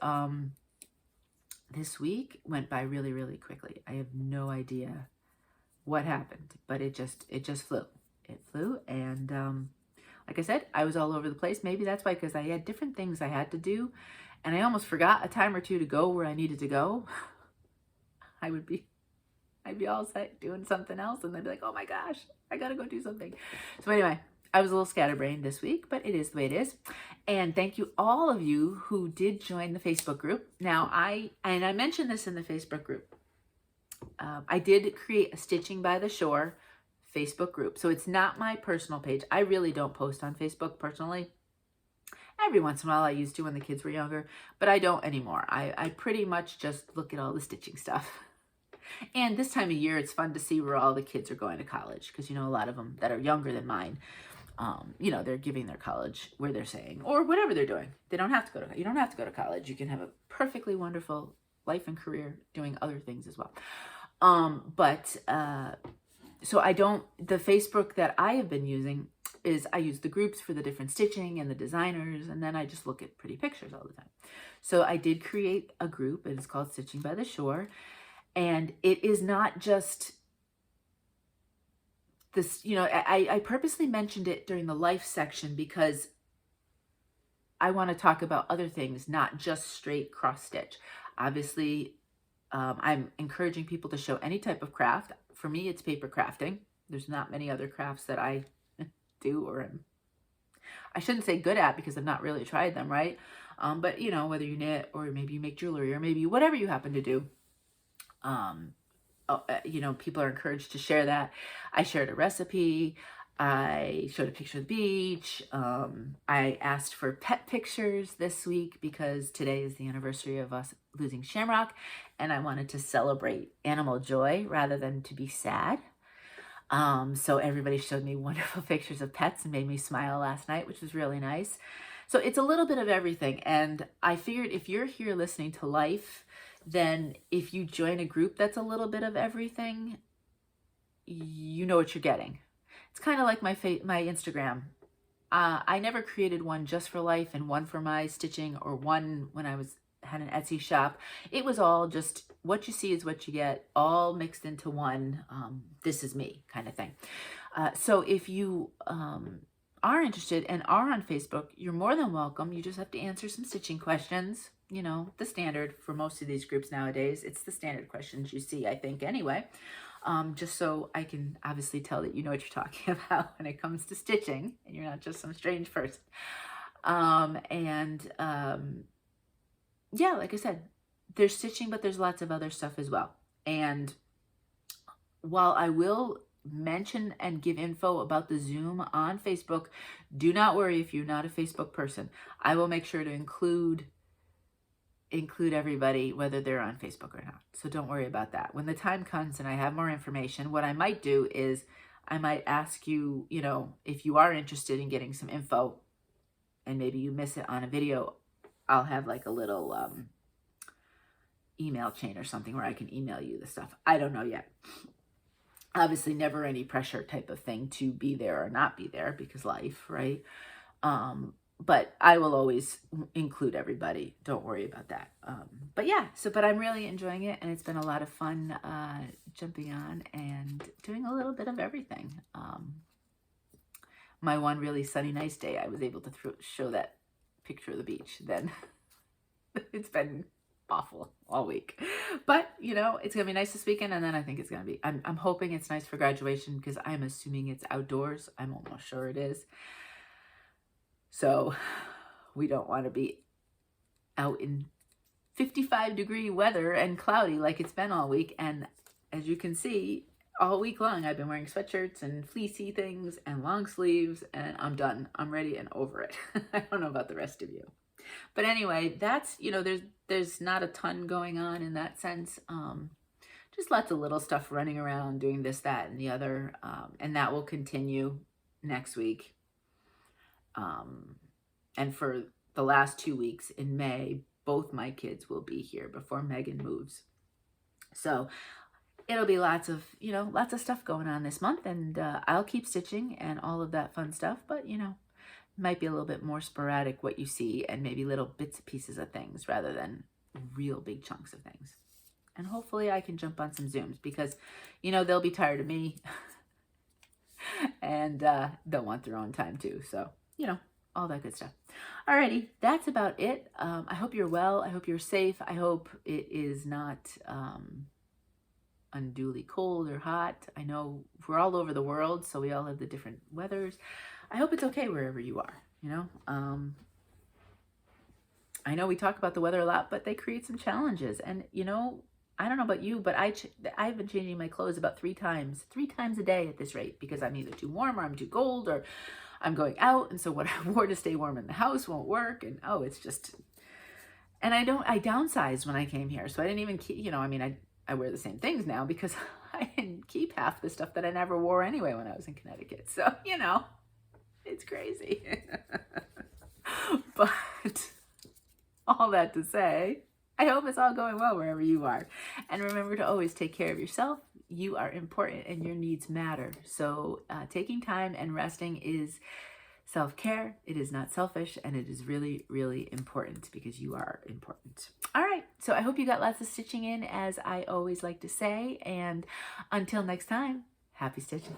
[SPEAKER 1] This week went by really, really quickly. I have no idea what happened, but it just flew. It flew, and like I said, I was all over the place. Maybe that's why, because I had different things I had to do, and I almost forgot a time or two to go where I needed to go. I'd be all set doing something else, and I'd be like, oh my gosh, I gotta go do something. So anyway, I was a little scatterbrained this week, but it is the way it is. And thank you all of you who did join the Facebook group. Now, I mentioned this in the Facebook group. I did create a Stitching by the Shore Facebook group. So it's not my personal page. I really don't post on Facebook personally. Every once in a while I used to when the kids were younger, but I don't anymore. I pretty much just look at all the stitching stuff. And this time of year, it's fun to see where all the kids are going to college, because, a lot of them that are younger than mine, they're giving their college where they're saying, or whatever they're doing. You don't have to go to college. You can have a perfectly wonderful life and career doing other things as well. So the Facebook that I have been using is I use the groups for the different stitching and the designers, and then I just look at pretty pictures all the time. So I did create a group, and it's called Stitching by the Shore. And it is not just this, I purposely mentioned it during the life section because I want to talk about other things, not just straight cross stitch. Obviously, I'm encouraging people to show any type of craft. For me, it's paper crafting. There's not many other crafts that I do, or I shouldn't say good at, because I've not really tried them, right? But whether you knit, or maybe you make jewelry, or maybe whatever you happen to do, people are encouraged to share that. I shared a recipe. I showed a picture of the beach. I asked for pet pictures this week because today is the anniversary of us losing Shamrock, and I wanted to celebrate animal joy rather than to be sad. So everybody showed me wonderful pictures of pets and made me smile last night, which was really nice. So it's a little bit of everything. And I figured if you're here listening to life, then if you join a group that's a little bit of everything, you know what you're getting. It's kind of like my Instagram. I never created one just for life and one for my stitching, or one when I had an Etsy shop. It was all just what you see is what you get, all mixed into one. This is me kind of thing. So if you are interested and are on Facebook, you're more than welcome. You just have to answer some stitching questions. You know, the standard for most of these groups nowadays. It's the standard questions you see, I think, anyway. Just so I can obviously tell that you know what you're talking about when it comes to stitching and you're not just some strange person. Yeah, like I said, there's stitching, but there's lots of other stuff as well. And while I will mention and give info about the Zoom on Facebook, do not worry if you're not a Facebook person. I will make sure to include everybody, whether they're on Facebook or not. So don't worry about that. When the time comes and I have more information, what I might do is I might ask you, you know, if you are interested in getting some info and maybe you miss it on a video, I'll have like a little email chain or something where I can email you the stuff. I don't know yet. Obviously never any pressure type of thing to be there or not be there because life, right? But I will always include everybody. Don't worry about that. But yeah, but I'm really enjoying it, and it's been a lot of fun jumping on and doing a little bit of everything. My one really sunny, nice day, I was able to show that picture of the beach. Then it's been awful all week. But, you know, it's going to be nice this weekend, and then I think it's going to be, I'm hoping it's nice for graduation because I'm assuming it's outdoors. I'm almost sure it is. So we don't want to be out in 55-degree weather and cloudy like it's been all week. And as you can see, all week long, I've been wearing sweatshirts and fleecy things and long sleeves, and I'm done. I'm ready and over it. I don't know about the rest of you. But anyway, that's, you know, there's not a ton going on in that sense. Just lots of little stuff running around, doing this, that, and the other. And that will continue next week. And for the last 2 weeks in May, both my kids will be here before Megan moves. So it'll be lots of stuff going on this month, and I'll keep stitching and all of that fun stuff, but you know, it might be a little bit more sporadic what you see, and maybe little bits and pieces of things rather than real big chunks of things. And hopefully I can jump on some Zooms because, you know, they'll be tired of me and they'll want their own time too. So, you know, all that good stuff. Alrighty, that's about it. I hope you're well. I hope you're safe. I hope it is not unduly cold or hot. I know we're all over the world, so we all have the different weathers. I hope it's okay wherever you are, you know. I know we talk about the weather a lot, but they create some challenges. And, you know, I don't know about you, but I've been changing my clothes about 3 times a day at this rate, because I'm either too warm or I'm too cold or I'm going out. And so what I wore to stay warm in the house won't work. And oh, it's just, and I downsized when I came here. So I didn't even keep, you know, I mean, I wear the same things now because I didn't keep half the stuff that I never wore anyway when I was in Connecticut. So, you know, it's crazy. But all that to say, I hope it's all going well wherever you are. And remember to always take care of yourself. You are important and your needs matter. So taking time and resting is self-care. It is not selfish, and it is really, really important because you are important. All right. So I hope you got lots of stitching in, as I always like to say. And until next time, happy stitching.